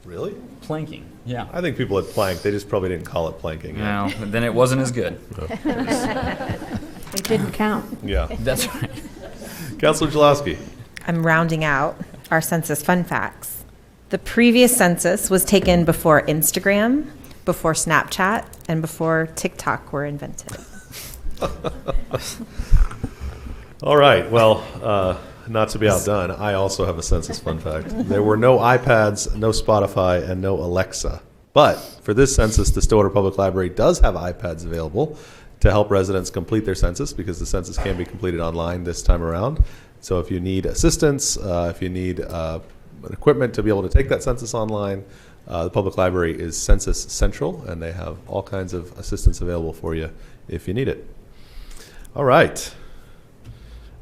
Really? Planking, yeah. I think people had planked. They just probably didn't call it planking. No, then it wasn't as good. It didn't count. Yeah. That's right. Councilor Jaloski. I'm rounding out our census fun facts. The previous census was taken before Instagram, before Snapchat, and before TikTok were invented. All right. Well, not to be outdone, I also have a census fun fact. There were no iPads, no Spotify, and no Alexa. But for this census, the Stillwater Public Library does have iPads available to help residents complete their census, because the census can be completed online this time around. So if you need assistance, if you need equipment to be able to take that census online, the public library is Census Central, and they have all kinds of assistance available for you if you need it. All right.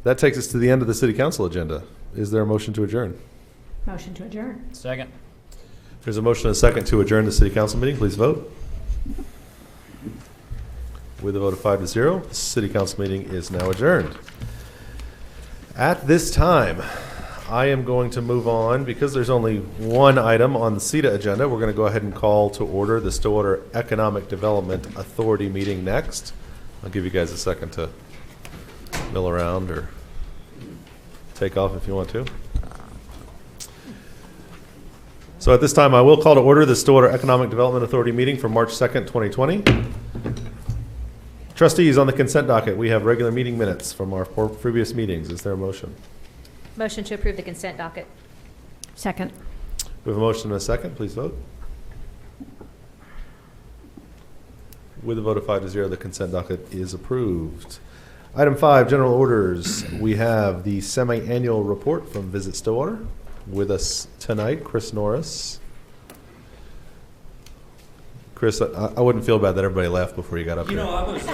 That takes us to the end of the city council agenda. Is there a motion to adjourn? Motion to adjourn. Second. There's a motion and a second to adjourn the city council meeting. Please vote. With a vote of 5-0, the city council meeting is now adjourned. At this time, I am going to move on, because there's only one item on the SEDA agenda. We're going to go ahead and call to order the Stillwater Economic Development Authority meeting next. I'll give you guys a second to mill around or take off if you want to. So at this time, I will call to order the Stillwater Economic Development Authority meeting for March 2nd, 2020. Trustees, on the consent docket, we have regular meeting minutes from our previous meetings. Is there a motion? Motion to approve the consent docket. Second. We have a motion and a second. Please vote. With a vote of 5-0, the consent docket is approved. Item 5, general orders. We have the semi-annual report from Visit Stillwater. With us tonight, Chris Norris. Chris, I wouldn't feel bad that everybody left before you got up here. You know, I was,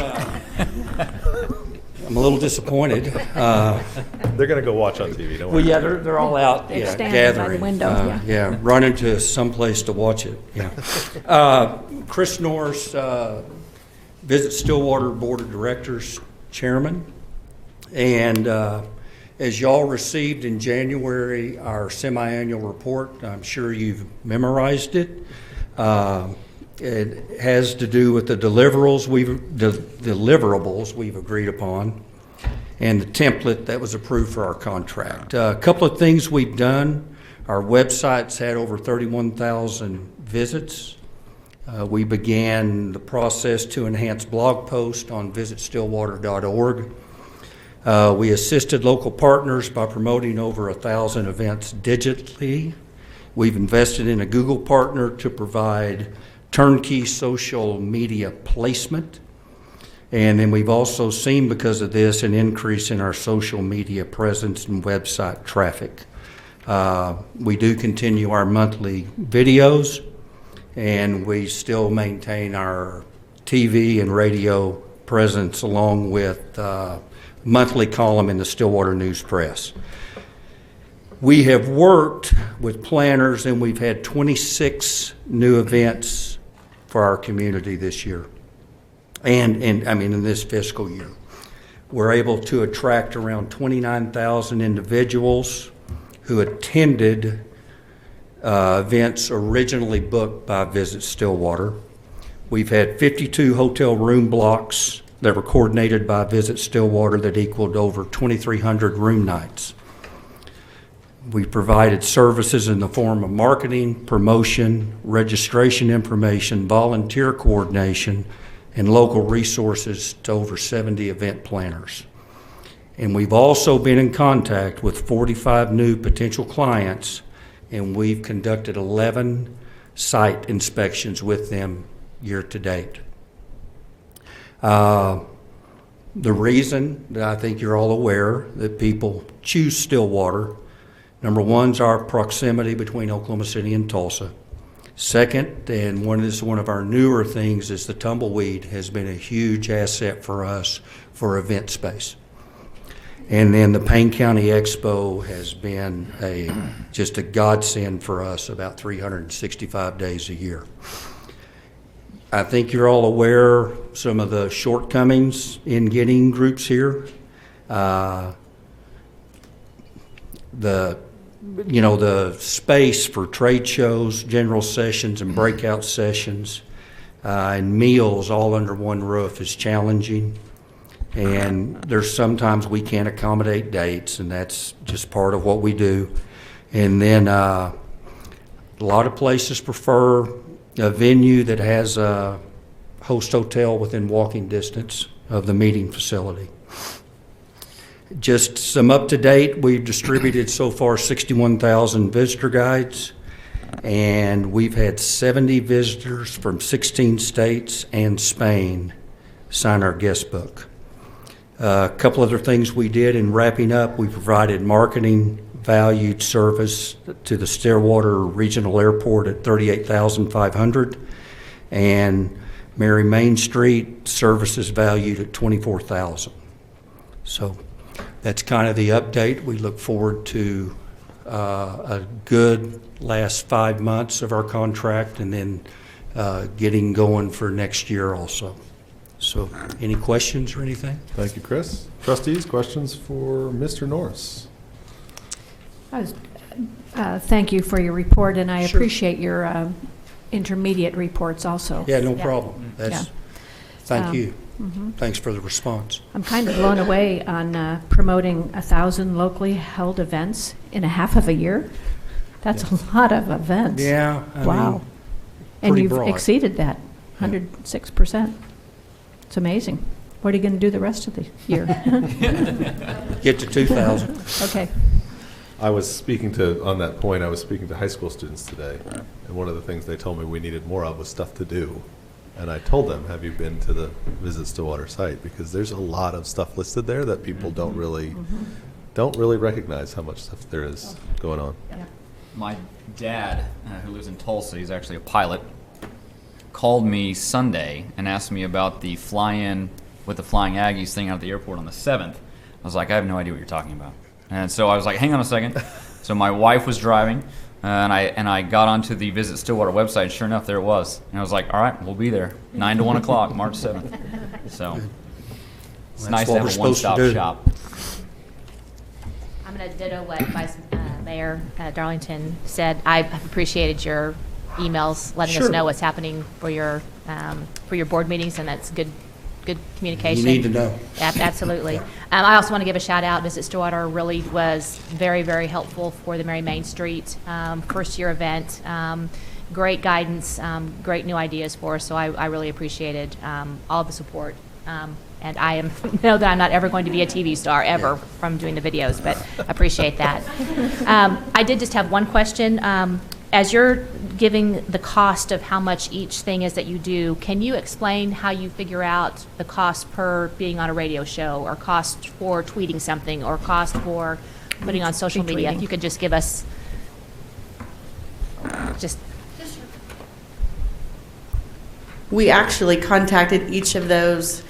I'm a little disappointed. They're going to go watch on TV, don't Well, worry. yeah, they're all out, They yeah, stand gathering. by the window, Yeah, running to someplace to watch it, yeah. Chris Norris, Visit Stillwater Board of Directors Chairman. And as y'all received in January our semi-annual report, I'm sure you've memorized it. It has to do with the deliverables we've agreed upon and the template that was approved for our contract. A couple of things we've done. Our website's had over 31,000 visits. We began the process to enhance blog posts on visitstillwater.org. We assisted local partners by promoting over 1,000 events digitally. We've invested in a Google partner to provide turnkey social media placement. And then we've also seen, because of this, an increase in our social media presence and website traffic. We do continue our monthly videos, and we still maintain our TV and radio presence along with monthly column in the Stillwater News Press. We have worked with planners, and we've had 26 new events for our community this year, and in this fiscal year. We're able to attract around 29,000 individuals who attended events originally booked by Visit Stillwater. We've had 52 hotel room blocks that were coordinated by Visit Stillwater that equaled over 2,300 room nights. We provided services in the form of marketing, promotion, registration information, volunteer coordination, and local resources to over 70 event planners. And we've also been in contact with 45 new potential clients, and we've conducted 11 site inspections with them year to date. The reason that I think you're all aware that people choose Stillwater, number one's our proximity between Oklahoma City and Tulsa. Second, and one of our newer things, is the tumbleweed has been a huge asset for us for event space. And then the Payne County Expo has been just a godsend for us about 365 days a year. I think you're all aware some of the shortcomings in getting groups here. The space for trade shows, general sessions, and breakout sessions, and meals all under one roof is challenging. And there's sometimes we can't accommodate dates, and that's just part of what we do. And then a lot of places prefer a venue that has a host hotel within walking distance of the meeting facility. Just some up-to-date, we've distributed so far 61,000 visitor guides, and we've had 70 visitors from 16 states and Spain sign our guest book. A couple other things we did in wrapping up, we provided marketing valued service to the Stillwater Regional Airport at $38,500, and Mary Main Street services valued at $24,000. So that's kind of the update. We look forward to a good last 5 months of our contract, and then getting going for next year also. So any questions or anything? Thank you, Chris. Trustees, questions for Mr. Norris? Thank you for your report, and I appreciate your intermediate reports also. Yeah, no problem. Thank you. Mm-hmm. Thanks for the response. I'm kind of blown away on promoting 1,000 locally held events in a half of a year. That's a lot of events. Yeah. Wow. And you've broad. exceeded that, 106%. It's amazing. What are you going to do the rest of the year? Get to 2,000. Okay. On that point, I was speaking to high school students today, and one of the things they told me we needed more of was stuff to do. And I told them, have you been to the Visit Stillwater site? Because there's a lot of stuff listed there that people don't really recognize how much stuff there is going on. Yeah. My dad, who lives in Tulsa, he's actually a pilot, called me Sunday and asked me about the fly-in with the Flying Aggies thing out at the airport on the 7th. I was like, I have no idea what you're talking about. And so I was like, hang on a second. So my wife was driving, and I got onto the Visit Stillwater website. Sure enough, there it was. And I was like, all right, we'll be there, 9 to 1 o'clock, March 7th. So it's nice to have a one-stop shop. I'm going to ditto what Vice Mayor Darlington said. I've appreciated your emails letting us Sure. know what's happening for your board meetings, and that's good communication. You need to know. Absolutely. I also want to give a shout out. Visit Stillwater really was very, very helpful for the Mary Main Street first year event. Great guidance, great new ideas for us. So I really appreciated all the support. And I know that I'm not ever going to be a TV star ever from doing the videos, but appreciate that. I did just have one question. As you're giving the cost of how much each thing is that you do, can you explain how you figure out the cost per being on a radio show, or cost for tweeting something, or cost for putting on social media? If you could just give us just. We actually contacted each of those,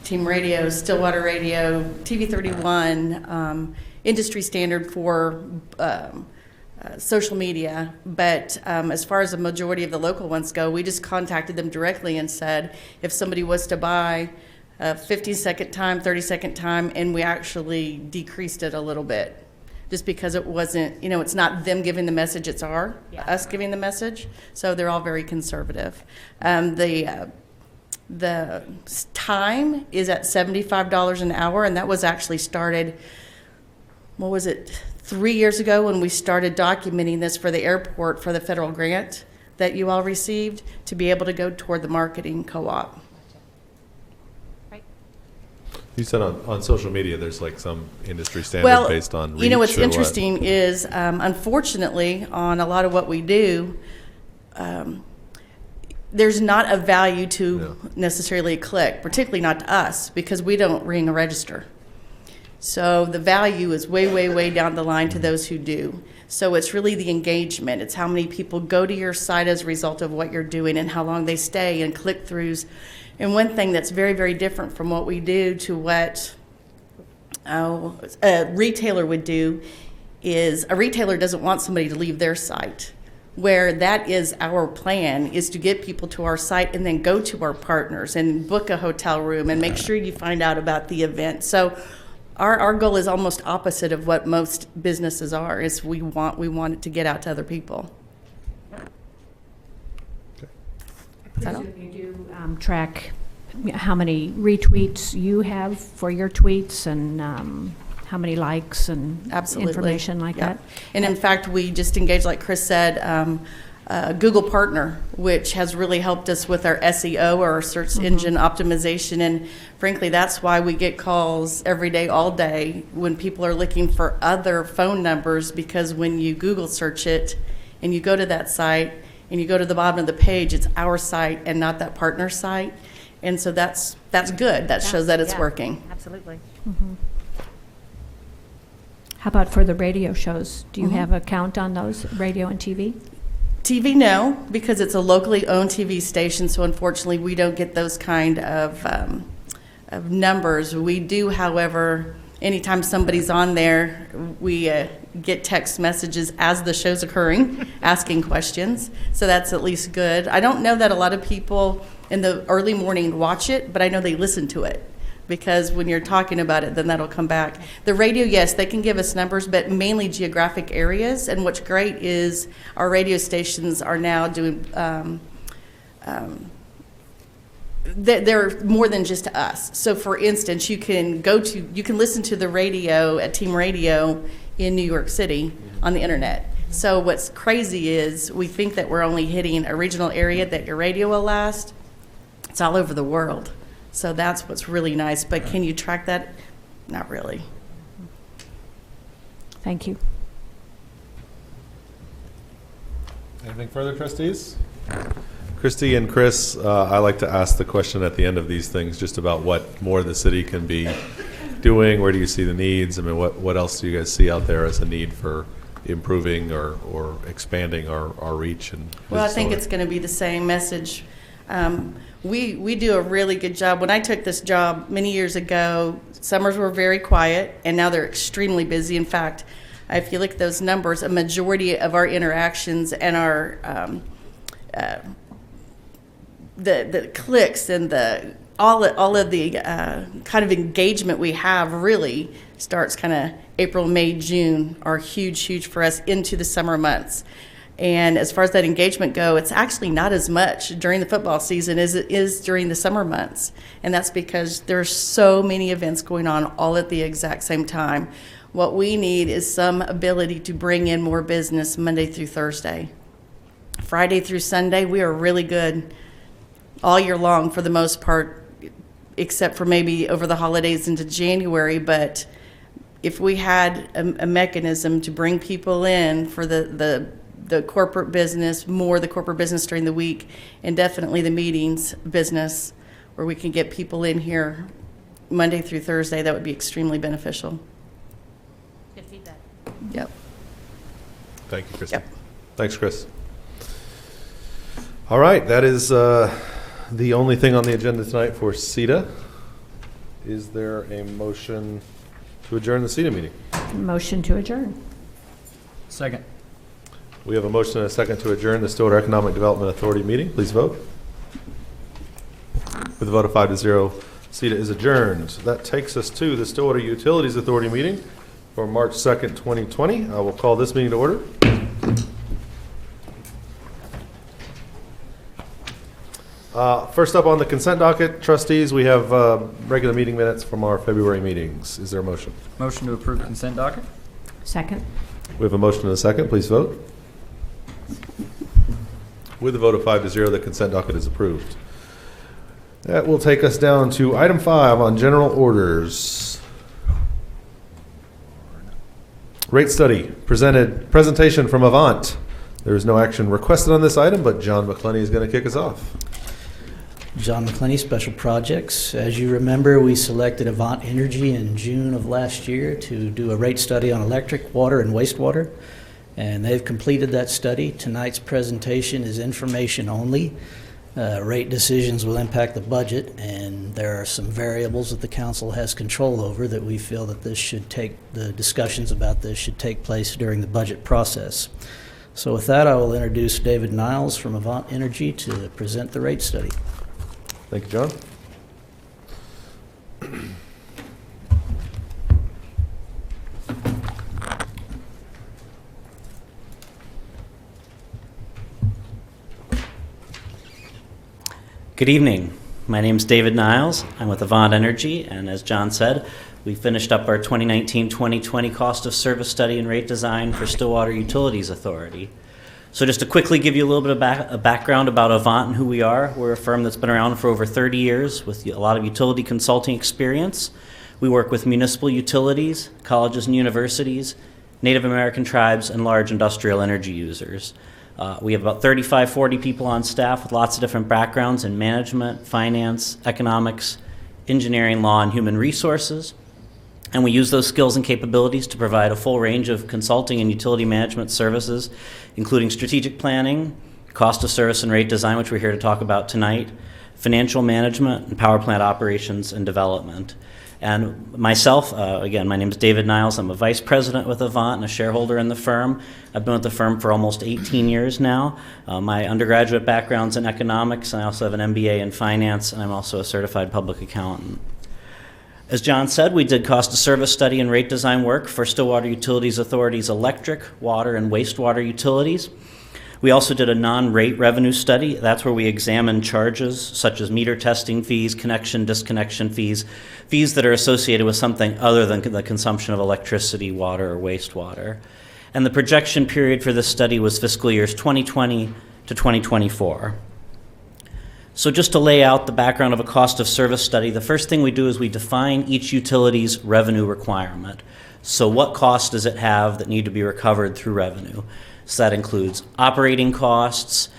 Team Radio, Stillwater Radio, TV 31, industry standard for social media, but as far as the majority of the local ones go, we just contacted them directly and said if somebody was to buy a 15-second time, 30-second time, and we actually decreased it a little bit just because it wasn't, it's not them giving the message, it's us giving the message. So they're all very conservative. The time is at $75 an hour, and that was actually started, 3 years ago when we started documenting this for the airport for the federal grant that you all received to be able to go toward the marketing co-op. You said on social media there's like some industry standard based on reach. What's or interesting is, unfortunately, on a lot of what we do, there's not a value to necessarily a click, particularly not to us, because we don't ring a register. So the value is way, way, way down the line to those who do. So it's really the engagement. It's how many people go to your site as a result of what you're doing and how long they stay and click-throughs. And one thing that's very, very different from what we do to what a retailer would do is a retailer doesn't want somebody to leave their site, where that is our plan, is to get people to our site and then go to our partners and book a hotel room and make sure you find out about the event. So our goal is almost opposite of what most businesses are, is we want it to get out to other people. You do track how many retweets you have for your tweets, and how many likes and information like that? And in fact, we just engaged, like Chris said, Google Partner, which has really helped us with our SEO, or our search engine optimization. And frankly, that's why we get calls every day, all day, when people are looking for other phone numbers, because when you Google search it and you go to that site and you go to the bottom of the page, it's our site and not that partner site. And so that's good. That shows that it's working. Absolutely. How about for the radio shows? Do you have a count on those, radio and TV? TV, no, because it's a locally owned TV station, so unfortunately we don't get those kind of numbers. We do, however, anytime somebody's on there, we get text messages as the show's occurring, asking questions, so that's at least good. I don't know that a lot of people in the early morning watch it, but I know they listen to it, because when you're talking about it, then that'll come back. The radio, yes, they can give us numbers, but mainly geographic areas. And what's great is our radio stations are now doing, they're more than just us. So for instance, you can listen to the radio at Team Radio in New York City on the internet. So what's crazy is we think that we're only hitting a regional area that your radio will last. It's all over the world. So that's what's really nice. But can you track that? Not really. Thank you. Anything further, trustees? Christy and Chris, I like to ask the question at the end of these things just about what more the city can be doing. Where do you see the needs? I mean, what else do you guys see out there as a need for improving or expanding our reach? Well, I think it's going to be the same message. We do a really good job. When I took this job many years ago, summers were very quiet, and now they're extremely busy. In fact, if you look at those numbers, a majority of our interactions and our the clicks and all of the kind of engagement we have really starts kind of April, May, June are huge for us into the summer months. And as far as that engagement go, it's actually not as much during the football season as it is during the summer months. And that's because there's so many events going on all at the exact same time. What we need is some ability to bring in more business Monday through Thursday. Friday through Sunday, we are really good all year long for the most part, except for maybe over the holidays into January. But if we had a mechanism to bring people in for the corporate business, more the corporate business during the week, and definitely the meetings business, where we can get people in here Monday through Thursday, that would be extremely beneficial. Good feedback. Yep. Thank you, Chris. Yep. Thanks, Chris. All right, that is the only thing on the agenda tonight for SEDA. Is there a motion to adjourn the SEDA meeting? Motion to adjourn. Second. We have a motion and a second to adjourn the Stillwater Economic Development Authority meeting. Please vote. With a vote of 5-0, SEDA is adjourned. That takes us to the Stillwater Utilities Authority meeting for March 2nd, 2020. I will call this meeting to order. First up on the consent docket, trustees, we have regular meeting minutes from our February meetings. Is there a motion? Motion to approve consent docket? Second. We have a motion and a second. Please vote. With a vote of 5-0, the consent docket is approved. That will take us down to item 5 on general orders. Rate study, presentation from Avant. There is no action requested on this item, but John McClenny is going to kick us off. John McClenny, Special Projects. As you remember, we selected Avant Energy in June of last year to do a rate study on electric, water, and wastewater, and they've completed that study. Tonight's presentation is information only. Rate decisions will impact the budget, and there are some variables that the council has control over that we feel that the discussions about this should take place during the budget process. So with that, I will introduce David Niles from Avant Energy to present the rate study. Thank you, John. Good evening. My name is David Niles. I'm with Avant Energy, and as John said, we finished up our 2019-2020 cost of service study and rate design for Stillwater Utilities Authority. So just to quickly give you a little bit of a background about Avant and who we are, we're a firm that's been around for over 30 years with a lot of utility consulting experience. We work with municipal utilities, colleges and universities, Native American tribes, and large industrial energy users. We have about 35, 40 people on staff with lots of different backgrounds in management, finance, economics, engineering, law, and human resources. And we use those skills and capabilities to provide a full range of consulting and utility management services, including strategic planning, cost of service and rate design, which we're here to talk about tonight, financial management, and power plant operations and development. And myself, again, my name is David Niles. I'm a vice president with Avant and a shareholder in the firm. I've been with the firm for almost 18 years now. My undergraduate background's in economics, and I also have an MBA in finance, and I'm also a certified public accountant. As John said, we did cost of service study and rate design work for Stillwater Utilities Authority's electric, water, and wastewater utilities. We also did a non-rate revenue study. That's where we examined charges such as meter testing fees, connection, disconnection fees, fees that are associated with something other than the consumption of electricity, water, or wastewater. And the projection period for this study was fiscal years 2020 to 2024. So just to lay out the background of a cost of service study, the first thing we do is we define each utility's revenue requirement. So what costs does it have that need to be recovered through revenue? So that includes operating costs.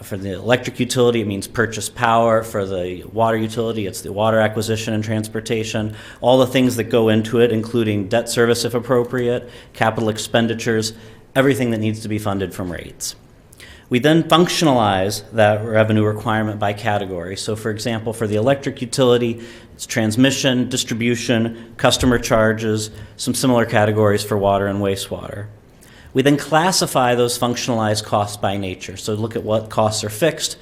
For the electric utility, it means purchase power. For the water utility, it's the water acquisition and transportation. All the things that go into it, including debt service if appropriate, capital expenditures, everything that needs to be funded from rates. We then functionalize that revenue requirement by category. So for example, for the electric utility, it's transmission, distribution, customer charges, some similar categories for water and wastewater. We then classify those functionalized costs by nature. So look at what costs are fixed,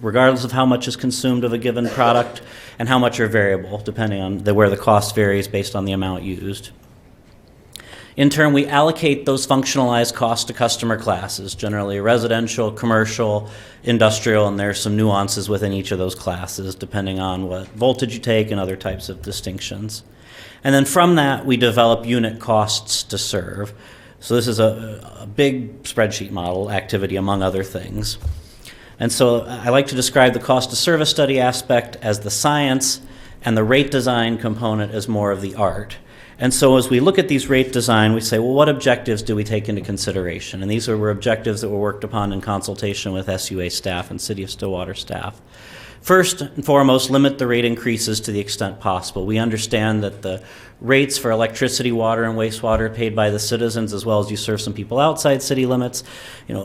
regardless of how much is consumed of a given product, and how much are variable, depending on where the cost varies based on the amount used. In turn, we allocate those functionalized costs to customer classes, generally residential, commercial, industrial, and there's some nuances within each of those classes depending on what voltage you take and other types of distinctions. And then from that, we develop unit costs to serve. So this is a big spreadsheet model activity, among other things. And so I like to describe the cost of service study aspect as the science and the rate design component as more of the art. And so as we look at these rate design, we say, well, what objectives do we take into consideration? And these were objectives that were worked upon in consultation with SUA staff and City of Stillwater staff. First and foremost, limit the rate increases to the extent possible. We understand that the rates for electricity, water, and wastewater paid by the citizens, as well as you serve some people outside city limits,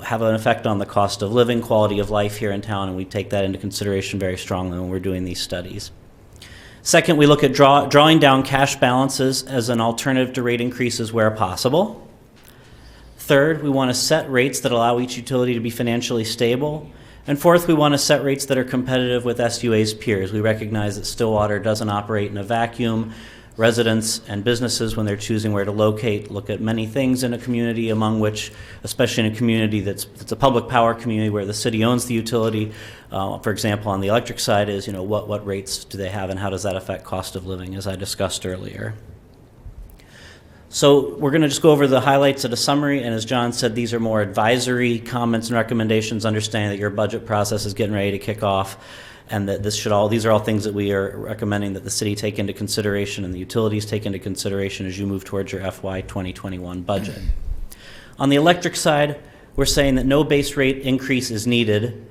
have an effect on the cost of living, quality of life here in town, and we take that into consideration very strongly when we're doing these studies. Second, we look at drawing down cash balances as an alternative to rate increases where possible. Third, we want to set rates that allow each utility to be financially stable. And fourth, we want to set rates that are competitive with SUA's peers. We recognize that Stillwater doesn't operate in a vacuum. Residents and businesses, when they're choosing where to locate, look at many things in a community, among which, especially in a community that's a public power community where the city owns the utility, for example, on the electric side is, what rates do they have and how does that affect cost of living, as I discussed earlier. So we're going to just go over the highlights at a summary, and as John said, these are more advisory comments and recommendations, understanding that your budget process is getting ready to kick off, and that these are all things that we are recommending that the city take into consideration and the utilities take into consideration as you move towards your FY 2021 budget. On the electric side, we're saying that no base rate increase is needed.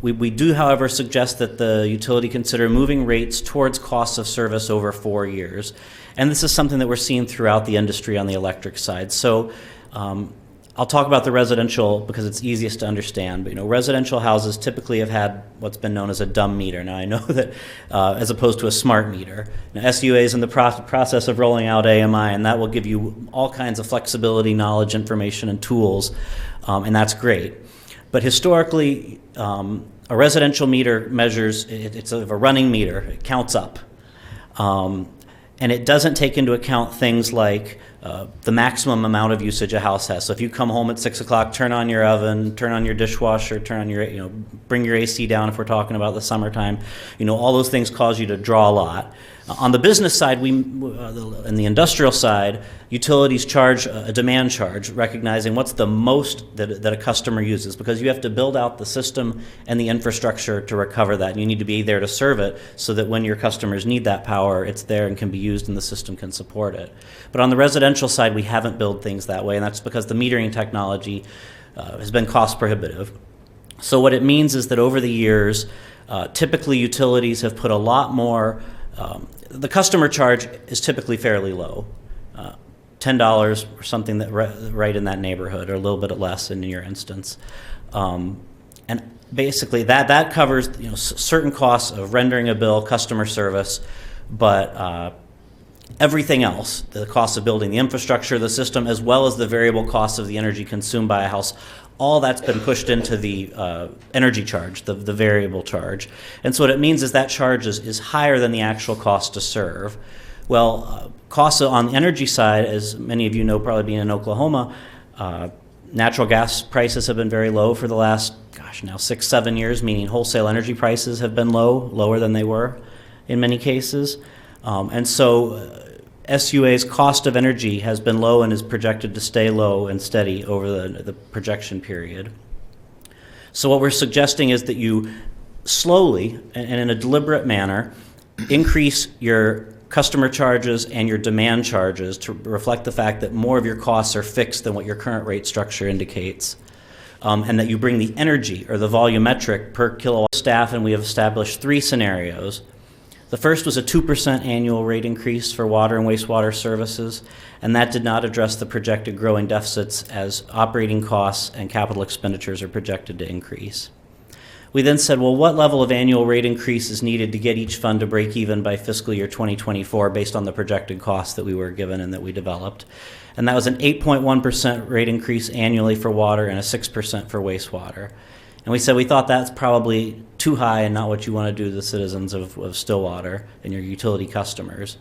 We do, however, suggest that the utility consider moving rates towards costs of service over 4 years. And this is something that we're seeing throughout the industry on the electric side. So I'll talk about the residential because it's easiest to understand. But residential houses typically have had what's been known as a dumb meter. Now I know that as opposed to a smart meter. Now SUA is in the process of rolling out AMI, and that will give you all kinds of flexibility, knowledge, information, and tools, and that's great. But historically, a residential meter measures, it's a running meter, it counts up. And it doesn't take into account things like the maximum amount of usage a house has. So if you come home at 6 o'clock, turn on your oven, turn on your dishwasher, turn on your, bring your AC down if we're talking about the summertime, all those things cause you to draw a lot. On the business side, in the industrial side, utilities charge a demand charge, recognizing what's the most that a customer uses, because you have to build out the system and the infrastructure to recover that. And you need to be there to serve it so that when your customers need that power, it's there and can be used and the system can support it. But on the residential side, we haven't built things that way, and that's because the metering technology has been cost prohibitive. So what it means is that over the years, typically utilities have put a lot more. The customer charge is typically fairly low, $10 or something that right in that neighborhood, or a little bit less in your instance, and basically that covers certain costs of rendering a bill, customer service, but everything else, the cost of building the infrastructure, the system, as well as the variable cost of the energy consumed by a house, all that's been pushed into the energy charge, the variable charge. And so what it means is that charge is higher than the actual cost to serve. Well, costs on the energy side, as many of you know, probably being in Oklahoma, natural gas prices have been very low for the last, now 6-7 years, meaning wholesale energy prices have been lower than they were in many cases. And so SUA's cost of energy has been low and is projected to stay low and steady over the projection period. So what we're suggesting is that you slowly and in a deliberate manner increase your customer charges and your demand charges to reflect the fact that more of your costs are fixed than what your current rate structure indicates. And that you bring the energy or the volumetric per kilowatt staff, and we have established 3 scenarios. The first was a 2% annual rate increase for water and wastewater services, and that did not address the projected growing deficits as operating costs and capital expenditures are projected to increase. We then said, well, what level of annual rate increase is needed to get each fund to break even by fiscal year 2024 based on the projected costs that we were given and that we developed? And that was an 8.1% rate increase annually for water and a 6% for wastewater. And we said we thought that's probably too high and not what you want to do to the citizens of Stillwater and your utility customers.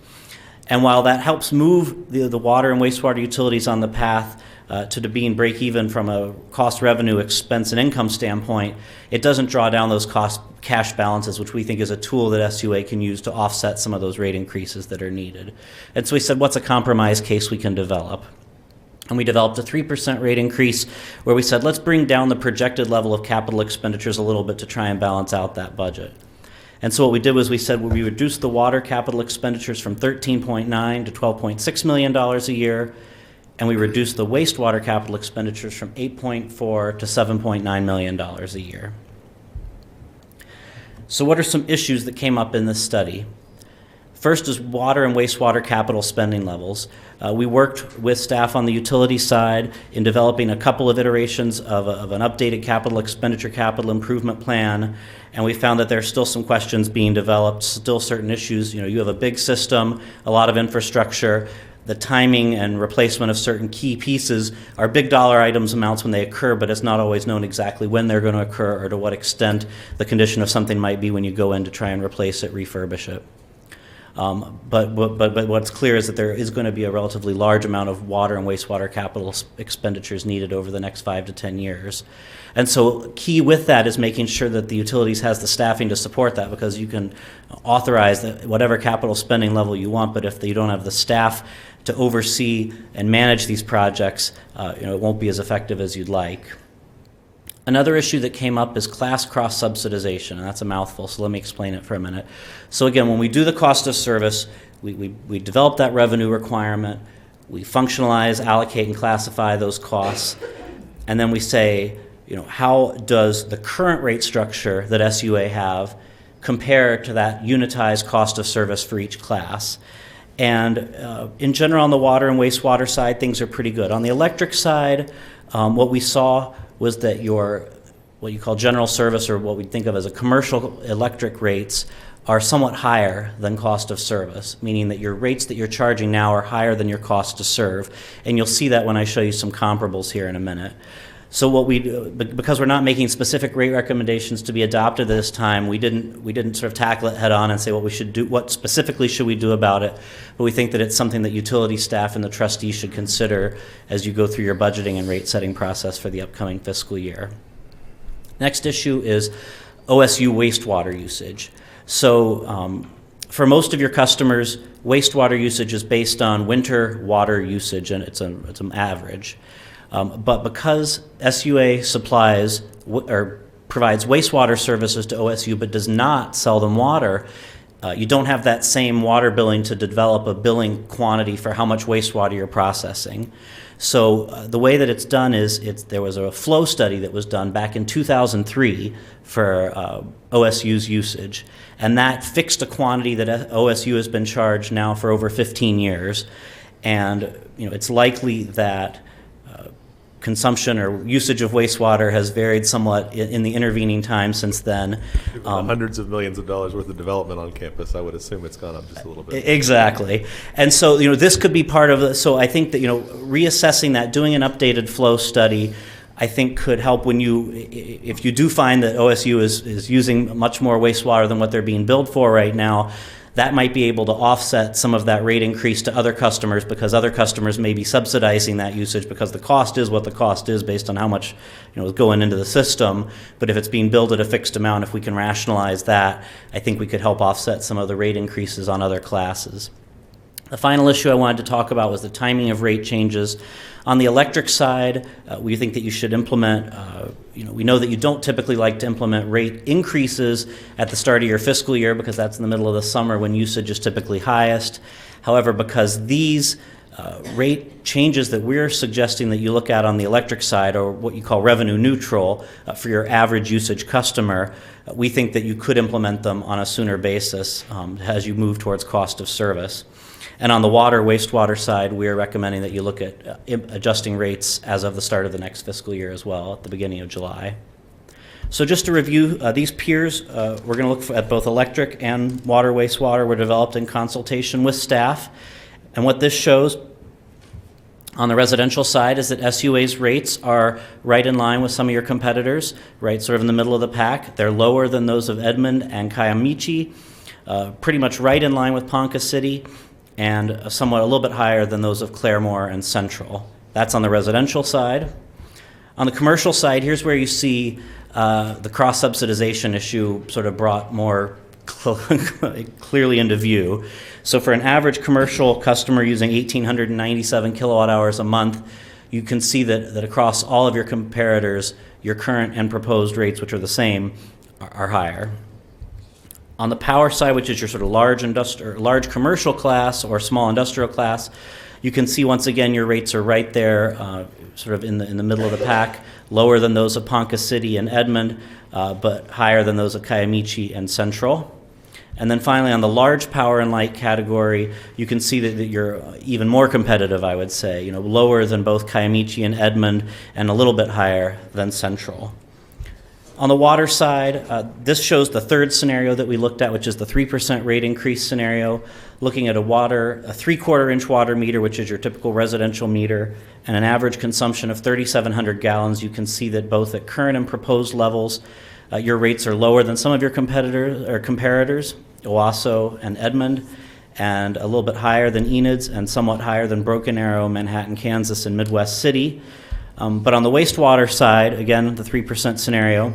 And while that helps move the water and wastewater utilities on the path to being break even from a cost, revenue, expense, and income standpoint, it doesn't draw down those cash balances, which we think is a tool that SUA can use to offset some of those rate increases that are needed. And so we said, what's a compromise case we can develop? And we developed a 3% rate increase where we said, let's bring down the projected level of capital expenditures a little bit to try and balance out that budget. And so what we did was we said, well, we reduced the water capital expenditures from $13.9 to $12.6 million a year, and we reduced the wastewater capital expenditures from $8.4 to $7.9 million a year. So what are some issues that came up in this study? First is water and wastewater capital spending levels. We worked with staff on the utility side in developing a couple of iterations of an updated capital expenditure capital improvement plan, and we found that there are still some questions being developed, still certain issues. You have a big system, a lot of infrastructure. The timing and replacement of certain key pieces are big dollar items amounts when they occur, but it's not always known exactly when they're going to occur or to what extent the condition of something might be when you go in to try and replace it, refurbish it. But what's clear is that there is going to be a relatively large amount of water and wastewater capital expenditures needed over the next 5 to 10 years. And so key with that is making sure that the utilities has the staffing to support that, because you can authorize whatever capital spending level you want, but if you don't have the staff to oversee and manage these projects, it won't be as effective as you'd like. Another issue that came up is class cross-subsidization, and that's a mouthful, so let me explain it for a minute. So again, when we do the cost of service, we develop that revenue requirement, we functionalize, allocate, and classify those costs, and then we say, how does the current rate structure that SUA have compare to that unitized cost of service for each class? And in general, on the water and wastewater side, things are pretty good. On the electric side, what we saw was that your, what you call general service, or what we think of as a commercial electric rates, are somewhat higher than cost of service, meaning that your rates that you're charging now are higher than your cost to serve. And you'll see that when I show you some comparables here in a minute. So what we do, because we're not making specific rate recommendations to be adopted this time, we didn't sort of tackle it head on and say what we should do, what specifically should we do about it. But we think that it's something that utility staff and the trustees should consider as you go through your budgeting and rate setting process for the upcoming fiscal year. Next issue is OSU wastewater usage. So for most of your customers, wastewater usage is based on winter water usage, and it's an average. But because SUA supplies or provides wastewater services to OSU but does not sell them water, you don't have that same water billing to develop a billing quantity for how much wastewater you're processing. So the way that it's done is there was a flow study that was done back in 2003 for OSU's usage, and that fixed a quantity that OSU has been charged now for over 15 years. And it's likely that consumption or usage of wastewater has varied somewhat in the intervening time since then. Hundreds of millions of dollars worth of development on campus, I would assume it's gone up just a little bit. Exactly. And so, this could be part of it. So I think that, reassessing that, doing an updated flow study, I think could help if you do find that OSU is using much more wastewater than what they're being billed for right now. That might be able to offset some of that rate increase to other customers, because other customers may be subsidizing that usage because the cost is what the cost is based on how much is going into the system. But if it's being billed at a fixed amount, if we can rationalize that, I think we could help offset some of the rate increases on other classes. The final issue I wanted to talk about was the timing of rate changes. On the electric side, we think that you should implement, we know that you don't typically like to implement rate increases at the start of your fiscal year because that's in the middle of the summer when usage is typically highest. However, because these rate changes that we're suggesting that you look at on the electric side, or what you call revenue neutral for your average usage customer, we think that you could implement them on a sooner basis as you move towards cost of service. And on the water, wastewater side, we are recommending that you look at adjusting rates as of the start of the next fiscal year as well, at the beginning of July. So just to review, these peers, we're going to look at both electric and water, wastewater were developed in consultation with staff. And what this shows on the residential side is that SUA's rates are right in line with some of your competitors, right sort of in the middle of the pack. They're lower than those of Edmond and Kiamichi, pretty much right in line with Ponca City. and somewhat a little bit higher than those of Claremore and Central. That's on the residential side. On the commercial side, here's where you see the cross-subsidization issue sort of brought more clearly into view. So for an average commercial customer using 1,897 kilowatt hours a month, you can see that across all of your comparators, your current and proposed rates, which are the same, are higher. On the power side, which is your sort of large commercial class or small industrial class, you can see once again your rates are right there, sort of in the middle of the pack, lower than those of Ponca City and Edmond, but higher than those of Kiamichi and Central. And then finally, on the large power and light category, you can see that you're even more competitive, I would say, lower than both Kiamichi and Edmond, and a little bit higher than Central. On the water side, this shows the third scenario that we looked at, which is the 3% rate increase scenario, looking at a 3/4 inch water meter, which is your typical residential meter, and an average consumption of 3,700 gallons. You can see that both at current and proposed levels, your rates are lower than some of your competitors or comparators, Owasso and Edmond, and a little bit higher than Enid's and somewhat higher than Broken Arrow, Manhattan, Kansas, and Midwest City. But on the wastewater side, again, the 3% scenario,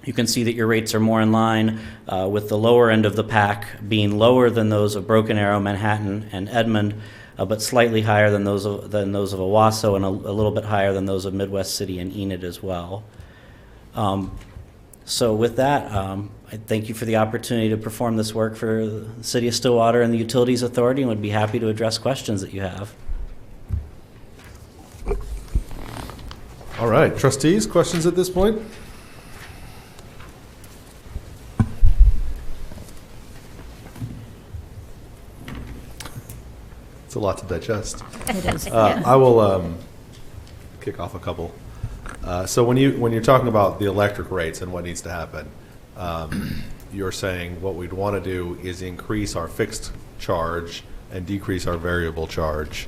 you can see that your rates are more in line with the lower end of the pack being lower than those of Broken Arrow, Manhattan, and Edmond, but slightly higher than those of Owasso and a little bit higher than those of Midwest City and Enid as well. So with that, I thank you for the opportunity to perform this work for the City of Stillwater and the Utilities Authority, and would be happy to address questions that you have. All right, trustees, questions at this point? It's a lot to digest. It is. I will kick off a couple. So when you're talking about the electric rates and what needs to happen, you're saying what we'd want to do is increase our fixed charge and decrease our variable charge,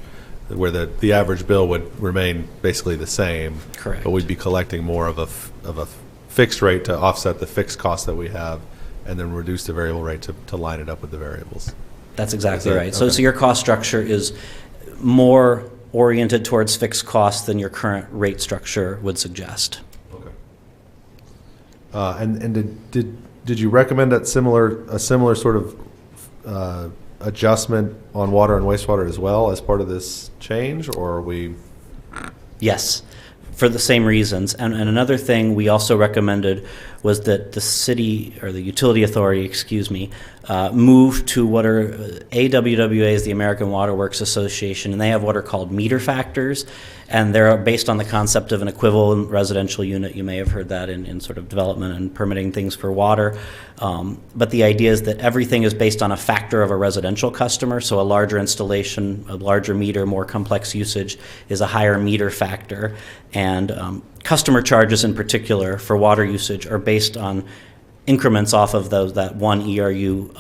where the average bill would remain basically the same. Correct. But we'd be collecting more of a fixed rate to offset the fixed cost that we have, and then reduce the variable rate to line it up with the variables. That's exactly right. Okay. So your cost structure is more oriented towards fixed costs than your current rate structure would suggest. Okay. And did you recommend a similar sort of adjustment on water and wastewater as well as part of this change, or are we? Yes, for the same reasons. And another thing we also recommended was that the city, or the utility authority, move to what are AWWA is the American Water Works Association, and they have what are called meter factors, and they're based on the concept of an equivalent residential unit. You may have heard that in sort of development and permitting things for water. But the idea is that everything is based on a factor of a residential customer, so a larger installation, a larger meter, more complex usage is a higher meter factor. And customer charges in particular for water usage are based on increments off of that one ERU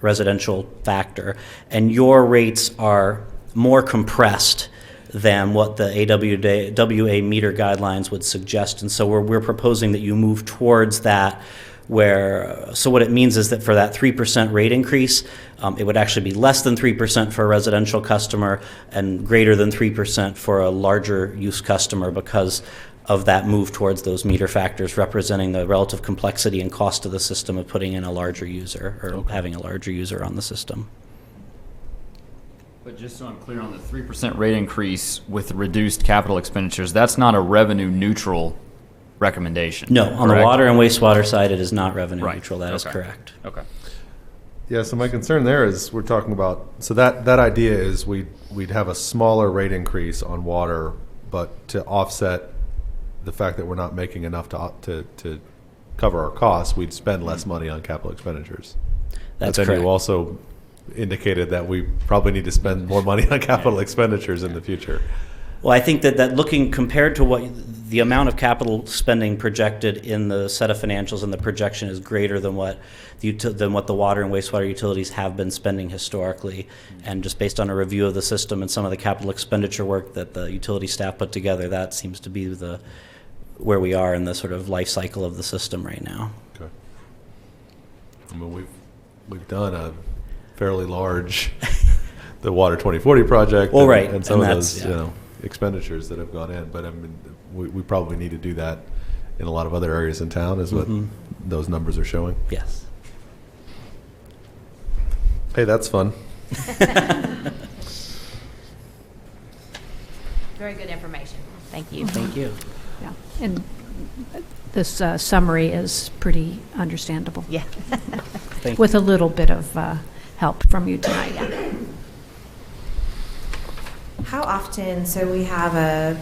residential factor. And your rates are more compressed than what the AWWA meter guidelines would suggest. And so we're proposing that you move towards that, so what it means is that for that 3% rate increase, it would actually be less than 3% for a residential customer and greater than 3% for a larger use customer, because of that move towards those meter factors representing the relative complexity and cost of the system of putting in a larger user, or having a larger user on the system. But just so I'm clear on the 3% rate increase with reduced capital expenditures, that's not a revenue neutral recommendation. No, on the water and wastewater side, it is not revenue neutral. That is correct. Okay. Yeah, so my concern there is we're talking about, so that idea is we'd have a smaller rate increase on water, but to offset the fact that we're not making enough to cover our costs, we'd spend less money on capital expenditures. That's but then correct. You also indicated that we probably need to spend more money on capital expenditures in the future. Well, I think that looking compared to what the amount of capital spending projected in the set of financials and the projection is greater than what the water and wastewater utilities have been spending historically, and just based on a review of the system and some of the capital expenditure work that the utility staff put together, that seems to be where we are in the sort of life cycle of the system right now. Okay. I mean, we've done a fairly large, the Water 2040 project. Well, and, right, and some and of that's- those yeah. you know, expenditures that have gone in. But I mean, we probably need to do that in a lot of other areas in town, is what Mhm. those numbers are showing. Yes. Hey, that's fun. Very good information. Thank you. Thank you. Yeah, and this summary is pretty understandable. Yeah. Thank With a little bit of help from you tonight, yeah. How often, so we have a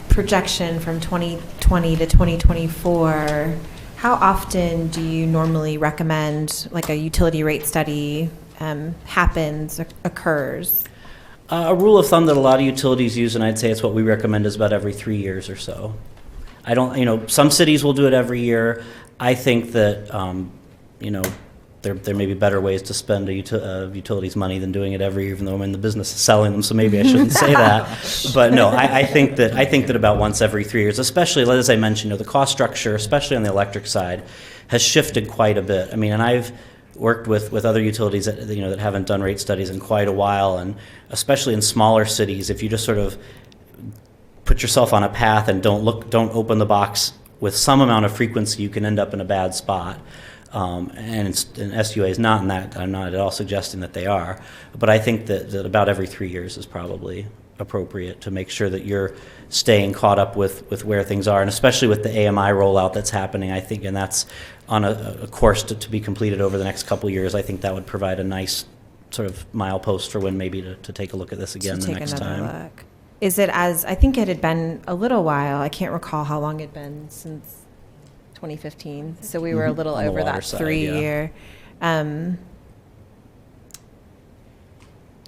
projection from 2020 to 2024, how often do you normally recommend like a utility rate study happens, occurs? A rule of thumb that a lot of utilities use, and I'd say it's what we recommend, is about every 3 years or so. I don't, some cities will do it every year. I think that, there may be better ways to spend a utility's money than doing it every year, even though I'm in the business of selling them, so maybe I shouldn't say that. But no, I think that about once every 3 years, especially, as I mentioned, the cost structure, especially on the electric side, has shifted quite a bit. I mean, and I've worked with other utilities that haven't done rate studies in quite a while, and especially in smaller cities, if you just sort of put yourself on a path and don't open the box with some amount of frequency, you can end up in a bad spot. And SUA is not in that. I'm not at all suggesting that they are, but I think that about every 3 years is probably appropriate to make sure that you're staying caught up with where things are, and especially with the AMI rollout that's happening, I think, and that's on a course to be completed over the next couple of years. I think that would provide a nice sort of milepost for when maybe to take a look at this again the next time. Look. Is it I think it had been a little while, I can't recall how long it'd been since 2015, so we were a little On the over water that side, 3-year.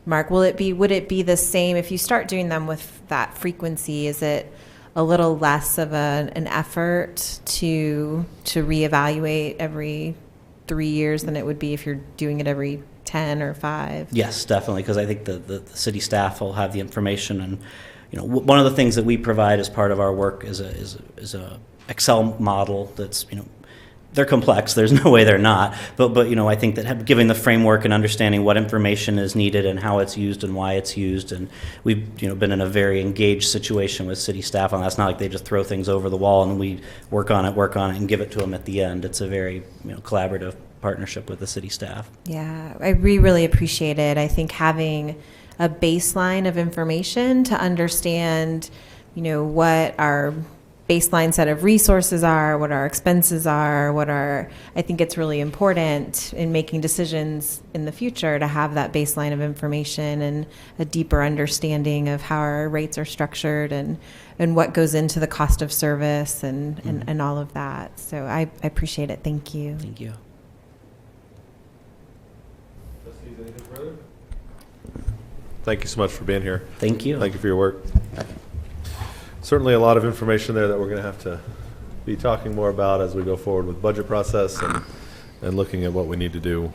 Mark, would it be the same if you start doing them with that frequency? Is it a little less of an effort to reevaluate every 3 years than it would be if you're doing it every 10 or 5? Yes, definitely, because I think the city staff will have the information, and one of the things that we provide as part of our work is a Excel model that's they're complex. There's no way they're not. But I think that giving the framework and understanding what information is needed and how it's used and why it's used, and we've been in a very engaged situation with city staff on that. It's not like they just throw things over the wall and we work on it and give it to them at the end. It's a very collaborative partnership with the city staff. Yeah, we really appreciate it. I think having a baseline of information to understand, what our baseline set of resources are, what our expenses are, I think it's really important in making decisions in the future to have that baseline of information and a deeper understanding of how our rates are structured and what goes into the cost of service and all of that. So I appreciate it. Thank you. Thank you. Thank you so much for being here. Thank you. Thank you for your work. Certainly a lot of information there that we're going to have to be talking more about as we go forward with budget process and looking at what we need to do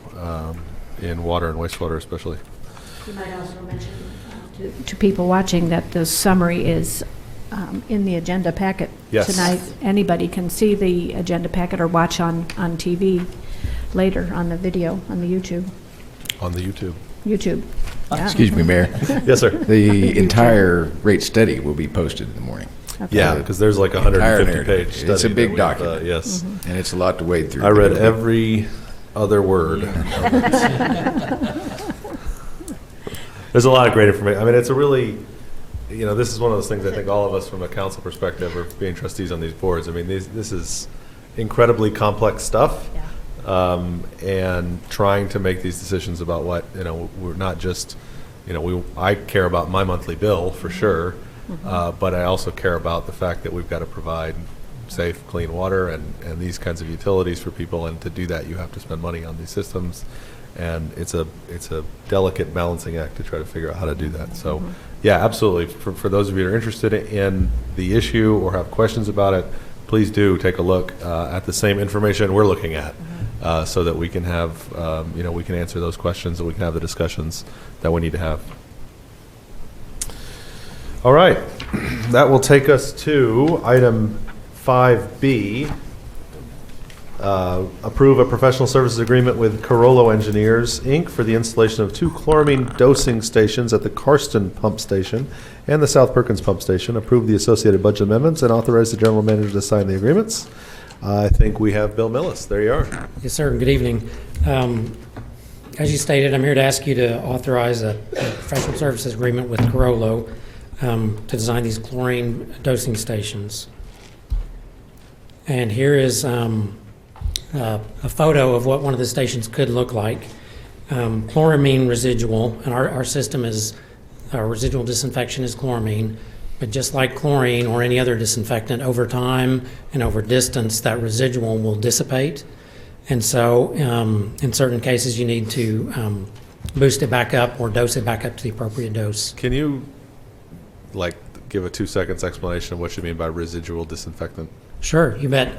in water and wastewater especially. You might also mention to people watching that the summary is in the agenda packet tonight. Anybody can see the agenda packet or watch on TV later on the video on the YouTube. On the YouTube. YouTube. Yeah. Excuse me, Mayor. Yes, sir. The entire rate study will be posted in the morning. Okay. Yeah, because there's like 150 page study. It's a big that document. yes. And it's a lot to wade through. I read every other word. There's a lot of great information. I mean, it's a really, this is one of those things I think all of us from a council perspective or being trustees on these boards, I mean, this is incredibly complex stuff. Yeah. And trying to make these decisions about what, we're not just, I care about my monthly bill for sure, but I also care about the fact that we've got to provide safe, clean water and these kinds of utilities for people, and to do that you have to spend money on these systems, and it's a delicate balancing act to try to figure out how to do that. So yeah, absolutely. For those of you that are interested in the issue or have questions about it, please do take a look at the same information we're looking at. So that we can have, we can answer those questions and we can have the discussions that we need to have. All right, that will take us to item 5B. Approve a professional services agreement with Carollo Engineers, Inc. for the installation of 2 chloramine dosing stations at the Karsten Pump Station and the South Perkins Pump Station. Approve the associated budget amendments and authorize the general manager to sign the agreements. I think we have Bill Millis. There you are. Yes, sir. Good evening. As you stated, I'm here to ask you to authorize a professional services agreement with Carollo to design these chlorine dosing stations. And here is a photo of what one of the stations could look like. Chloramine residual, and our system is, our residual disinfection is chloramine, but just like chlorine or any other disinfectant, over time and over distance, that residual will dissipate. And so in certain cases, you need to boost it back up or dose it back up to the appropriate dose. Can you, like, give a 2 seconds explanation of what you mean by residual disinfectant? Sure, you bet.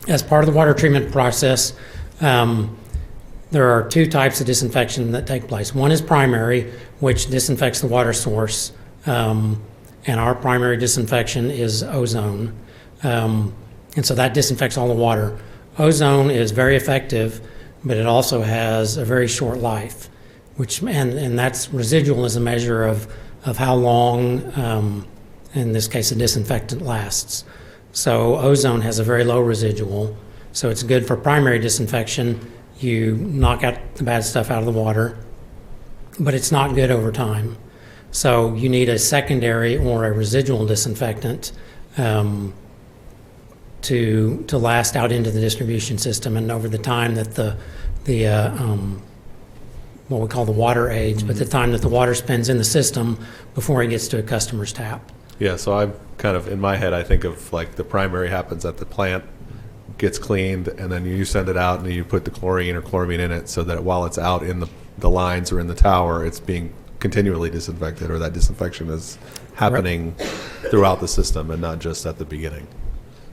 As part of the water treatment process, there are 2 types of disinfection that take place. One is primary, which disinfects the water source, and our primary disinfection is ozone. And so that disinfects all the water. Ozone is very effective, but it also has a very short life, and that's residual is a measure of how long, in this case, a disinfectant lasts. So ozone has a very low residual, so it's good for primary disinfection. You knock out the bad stuff out of the water, but it's not good over time. So you need a secondary or a residual disinfectant to last out into the distribution system and over the time that the what we call the water age, but the time that the water spends in the system before it gets to a customer's tap. Yeah, so I'm kind of, in my head, I think of like the primary happens at the plant, gets cleaned, and then you send it out and you put the chlorine or chloramine in it so that while it's out in the lines or in the tower, it's being continually disinfected, or that disinfection is happening throughout the system and not just at the beginning.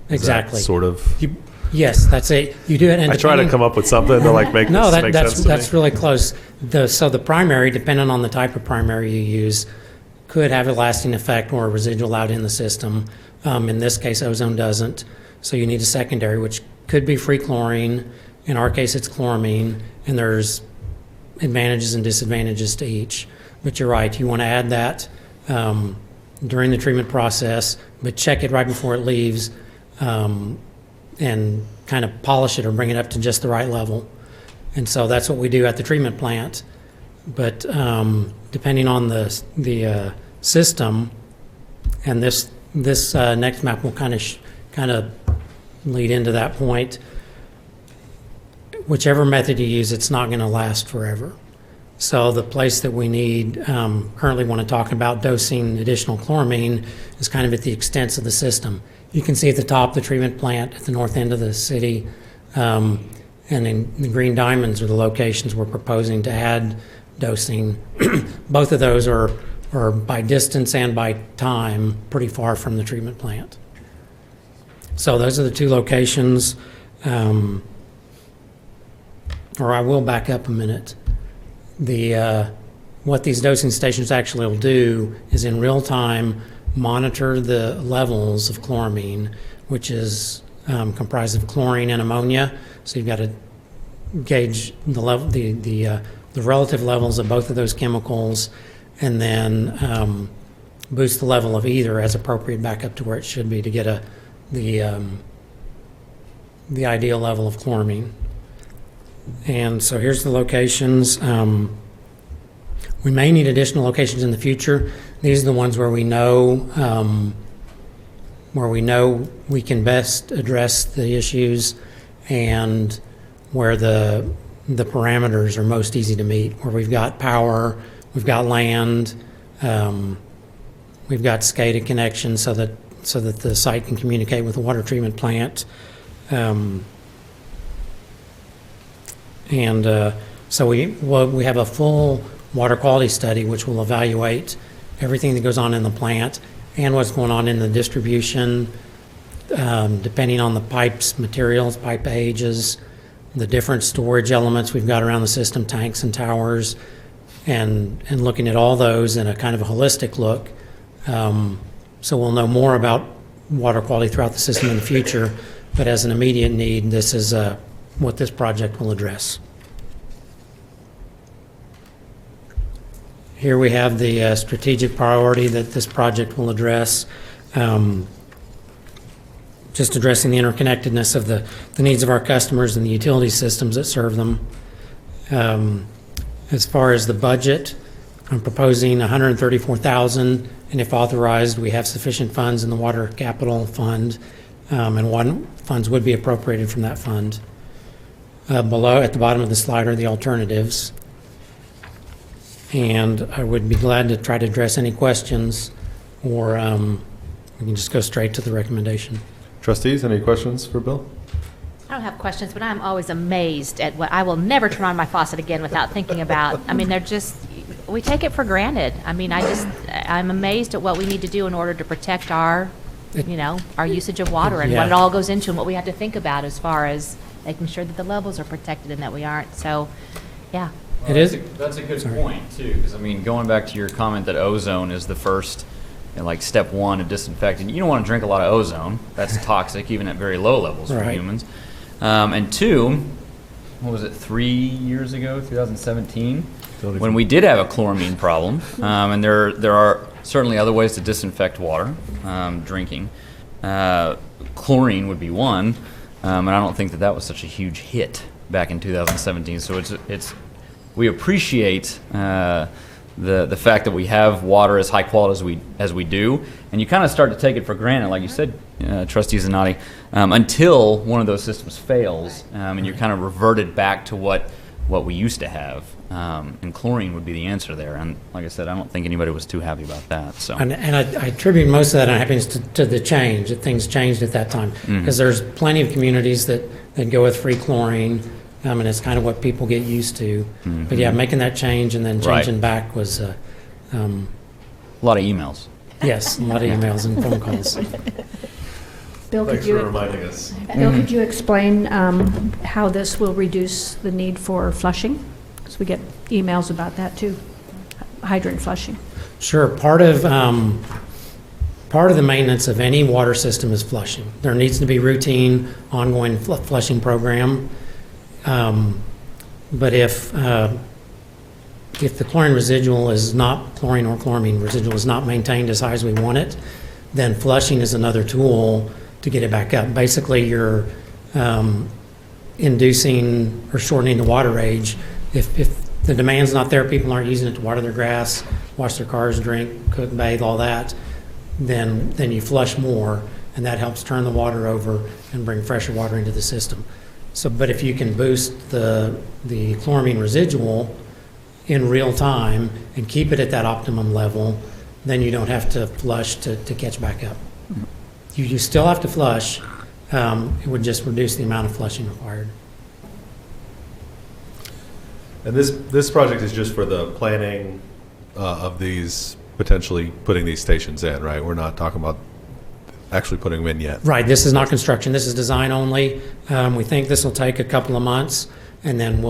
Exactly. Sort of. Yes, that's it. You do it. And I try to come up with something to like make no, this make sense to that's me. really close. So the primary, depending on the type of primary you use, could have a lasting effect or a residual out in the system. In this case, ozone doesn't. So you need a secondary, which could be free chlorine. In our case, it's chloramine, and there's advantages and disadvantages to each. But you're right, you want to add that during the treatment process, but check it right before it leaves and kind of polish it or bring it up to just the right level. And so that's what we do at the treatment plant. But depending on the system, and this next map will kind of lead into that point. Whichever method you use, it's not going to last forever. So the place that we need, currently want to talk about dosing additional chloramine is kind of at the extent of the system. You can see at the top the treatment plant at the north end of the city, and in the green diamonds are the locations we're proposing to add dosing. Both of those are by distance and by time pretty far from the treatment plant. So those are the 2 locations. Or I will back up a minute. What these dosing stations actually will do is in real time monitor the levels of chloramine, which is comprised of chlorine and ammonia. So you've got to gauge the level, the relative levels of both of those chemicals, and then boost the level of either as appropriate back up to where it should be to get the ideal level of chloramine. And so here's the locations. We may need additional locations in the future. These are the ones where we know we can best address the issues and where the parameters are most easy to meet, where we've got power, we've got land, we've got SCADA connections so that the site can communicate with the water treatment plant. So we have a full water quality study which will evaluate everything that goes on in the plant and what's going on in the distribution, depending on the pipes materials, pipe ages, the different storage elements we've got around the system, tanks and towers, and looking at all those in a kind of a holistic look. So we'll know more about water quality throughout the system in the future, but as an immediate need, this is what this project will address. Here we have the strategic priority that this project will address. Just addressing the interconnectedness of the needs of our customers and the utility systems that serve them. As far as the budget, I'm proposing $134,000, and if authorized, we have sufficient funds in the Water Capital Fund, and funds would be appropriated from that fund. Below, at the bottom of the slide, are the alternatives. And I would be glad to try to address any questions, or we can just go straight to the recommendation. Trustees, any questions for Bill? I don't have questions, but I'm always amazed at what, I will never turn on my faucet again without thinking about. I mean, they're just, we take it for granted. I mean, I'm amazed at what we need to do in order to protect our, our usage of water and what it all goes into and what we have to think about as far as making sure that the levels are protected and that we aren't. So, yeah. It is. That's a good point, too, because, I mean, going back to your comment that ozone is the first, like step one of disinfecting, you don't want to drink a lot of ozone. That's toxic, even at very low levels for humans. And two, what was it, 3 years ago, 2017, when we did have a chloramine problem, and there are certainly other ways to disinfect water, drinking. Chlorine would be one, and I don't think that was such a huge hit back in 2017. So we appreciate the fact that we have water as high quality as we do, and you kind of start to take it for granted, like you said, Trustee Zanotti, until one of those systems fails, and you're kind of reverted back to what we used to have, and chlorine would be the answer there. And like I said, I don't think anybody was too happy about that. So, and I attribute most of that unhappiness to the change. That things changed at that time, because there's plenty of communities that go with free chlorine. And it's kind of what people get used to. But yeah, making that change and then changing back was a lot of emails. Yes, a lot of emails and phone calls. Bill, Thanks for reminding us. Bill, could you explain how this will reduce the need for flushing? Because we get emails about that too, hydrant flushing. Sure. Part of the maintenance of any water system is flushing. There needs to be routine, ongoing flushing program. But if the chlorine residual is not, chlorine or chloramine residual is not maintained as high as we want it, then flushing is another tool to get it back up. Basically, you're inducing or shortening the water age. If the demand's not there, people aren't using it to water their grass, wash their cars, drink, cook, bathe, all that, then you flush more, and that helps turn the water over and bring fresher water into the system. So, but if you can boost the chloramine residual in real time and keep it at that optimum level, then you don't have to flush to catch back up. You still have to flush. It would just reduce the amount of flushing required. And this project is just for the planning of these, potentially putting these stations in, right? We're not talking about actually putting them in yet. Right, this is not construction, this is design only. We think this will take a couple of months, and then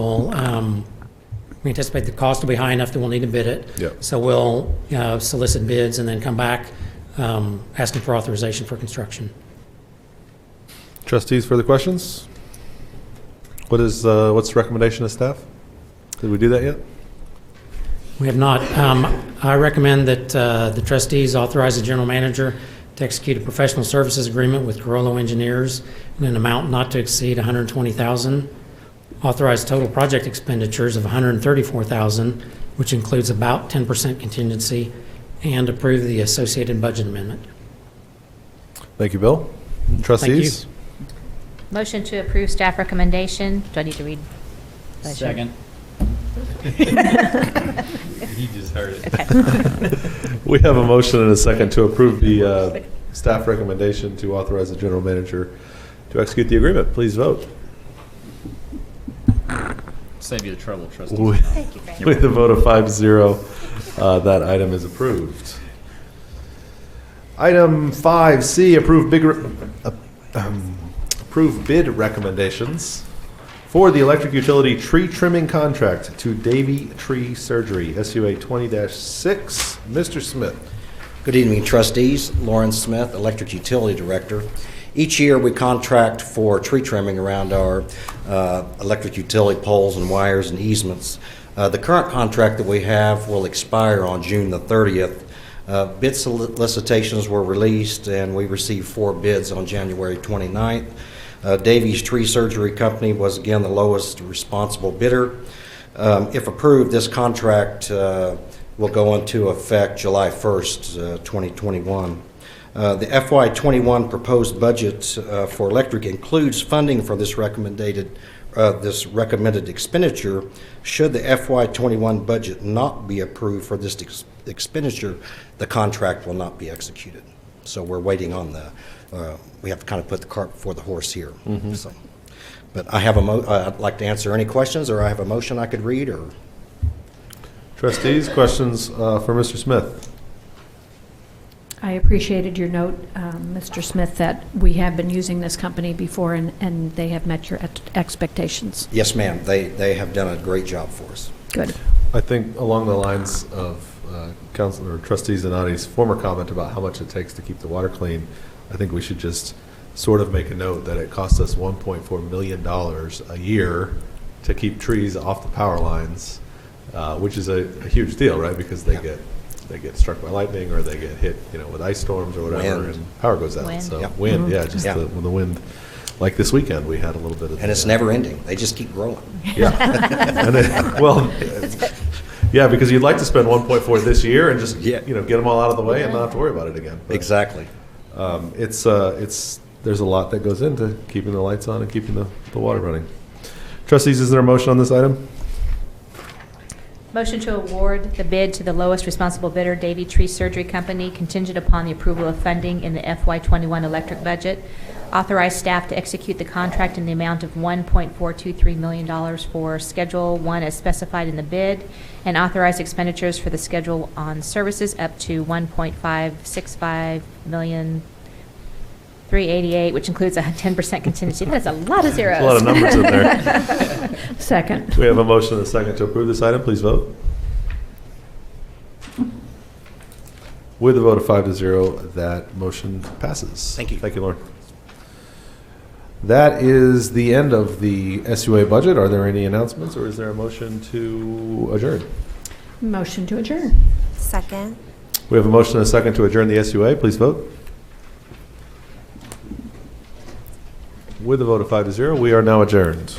we anticipate the cost will be high enough that we'll need to bid it. Yep. So we'll solicit bids and then come back asking for authorization for construction. Trustees, further questions? What's the recommendation of staff? Did we do that yet? We have not. I recommend that the trustees authorize the general manager to execute a professional services agreement with Carollo Engineers in an amount not to exceed $120,000. Authorize total project expenditures of $134,000, which includes about 10% contingency, and approve the associated budget amendment. Thank you, Bill. Trustees? Thank you. Motion to approve staff recommendation. Do I need to read? Second. He just heard it. Okay. We have a motion and a second to approve the staff recommendation to authorize the general manager to execute the agreement. Please vote. Save you the trouble, Trustee. Thank you, Frank. With a vote of 5-0, that item is approved. Item 5C, approve bid recommendations for the electric utility tree trimming contract to Davy Tree Surgery, SUA 20-6. Mr. Smith. Good evening, trustees. Lawrence Smith, Electric Utility Director. Each year, we contract for tree trimming around our electric utility poles and wires and easements. The current contract that we have will expire on June the 30th. Bid solicitations were released, and we received 4 bids on January 29th. Davies Tree Surgery Company was again the lowest responsible bidder. If approved, this contract will go into effect July 1st, 2021. The FY21 proposed budget for electric includes funding for this recommended expenditure. Should the FY21 budget not be approved for this expenditure, the contract will not be executed. So we're waiting on we have to kind of put the cart before the horse here. Mhm. So, but I have I'd like to answer any questions, or I have a motion I could read, or. Trustees, questions for Mr. Smith? I appreciated your note, Mr. Smith, that we have been using this company before and they have met your expectations. Yes, ma'am. They have done a great job for us. Good. I think along the lines of Councilor Trustee Zanotti's former comment about how much it takes to keep the water clean, I think we should just sort of make a note that it costs us $1.4 million a year to keep trees off the power lines, which is a huge deal, right? Because they get struck by lightning, or they get hit, with ice storms or whatever, Wind. and power goes out. Wind. So Yep. wind, Mhm. yeah, just Yeah. when the wind, like this weekend, we had a little bit of. And it's never ending. They just keep growing. Yeah. And yeah, because you'd like to spend 1.4 this year and just get them all out of the way and not have to worry about it again. But, Exactly. There's a lot that goes into keeping the lights on and keeping the water running. Trustees, is there a motion on this item? Motion to award the bid to the lowest responsible bidder, Davy Tree Surgery Company, contingent upon the approval of funding in the FY21 electric budget. Authorize staff to execute the contract in the amount of $1.423 million for Schedule 1 as specified in the bid, and authorize expenditures for the schedule on services up to $1.565 million. $388, which includes a 10% contingency. That's a lot of zeros. There's a lot of numbers in there. Second. We have a motion and a second to approve this item. Please vote. With a vote of 5-0, that motion passes. Thank you. Thank you, Lauren. That is the end of the SUA budget. Are there any announcements, or is there a motion to adjourn? Motion to adjourn. Second. We have a motion and a second to adjourn the SUA. Please vote. With a vote of 5-0, we are now adjourned.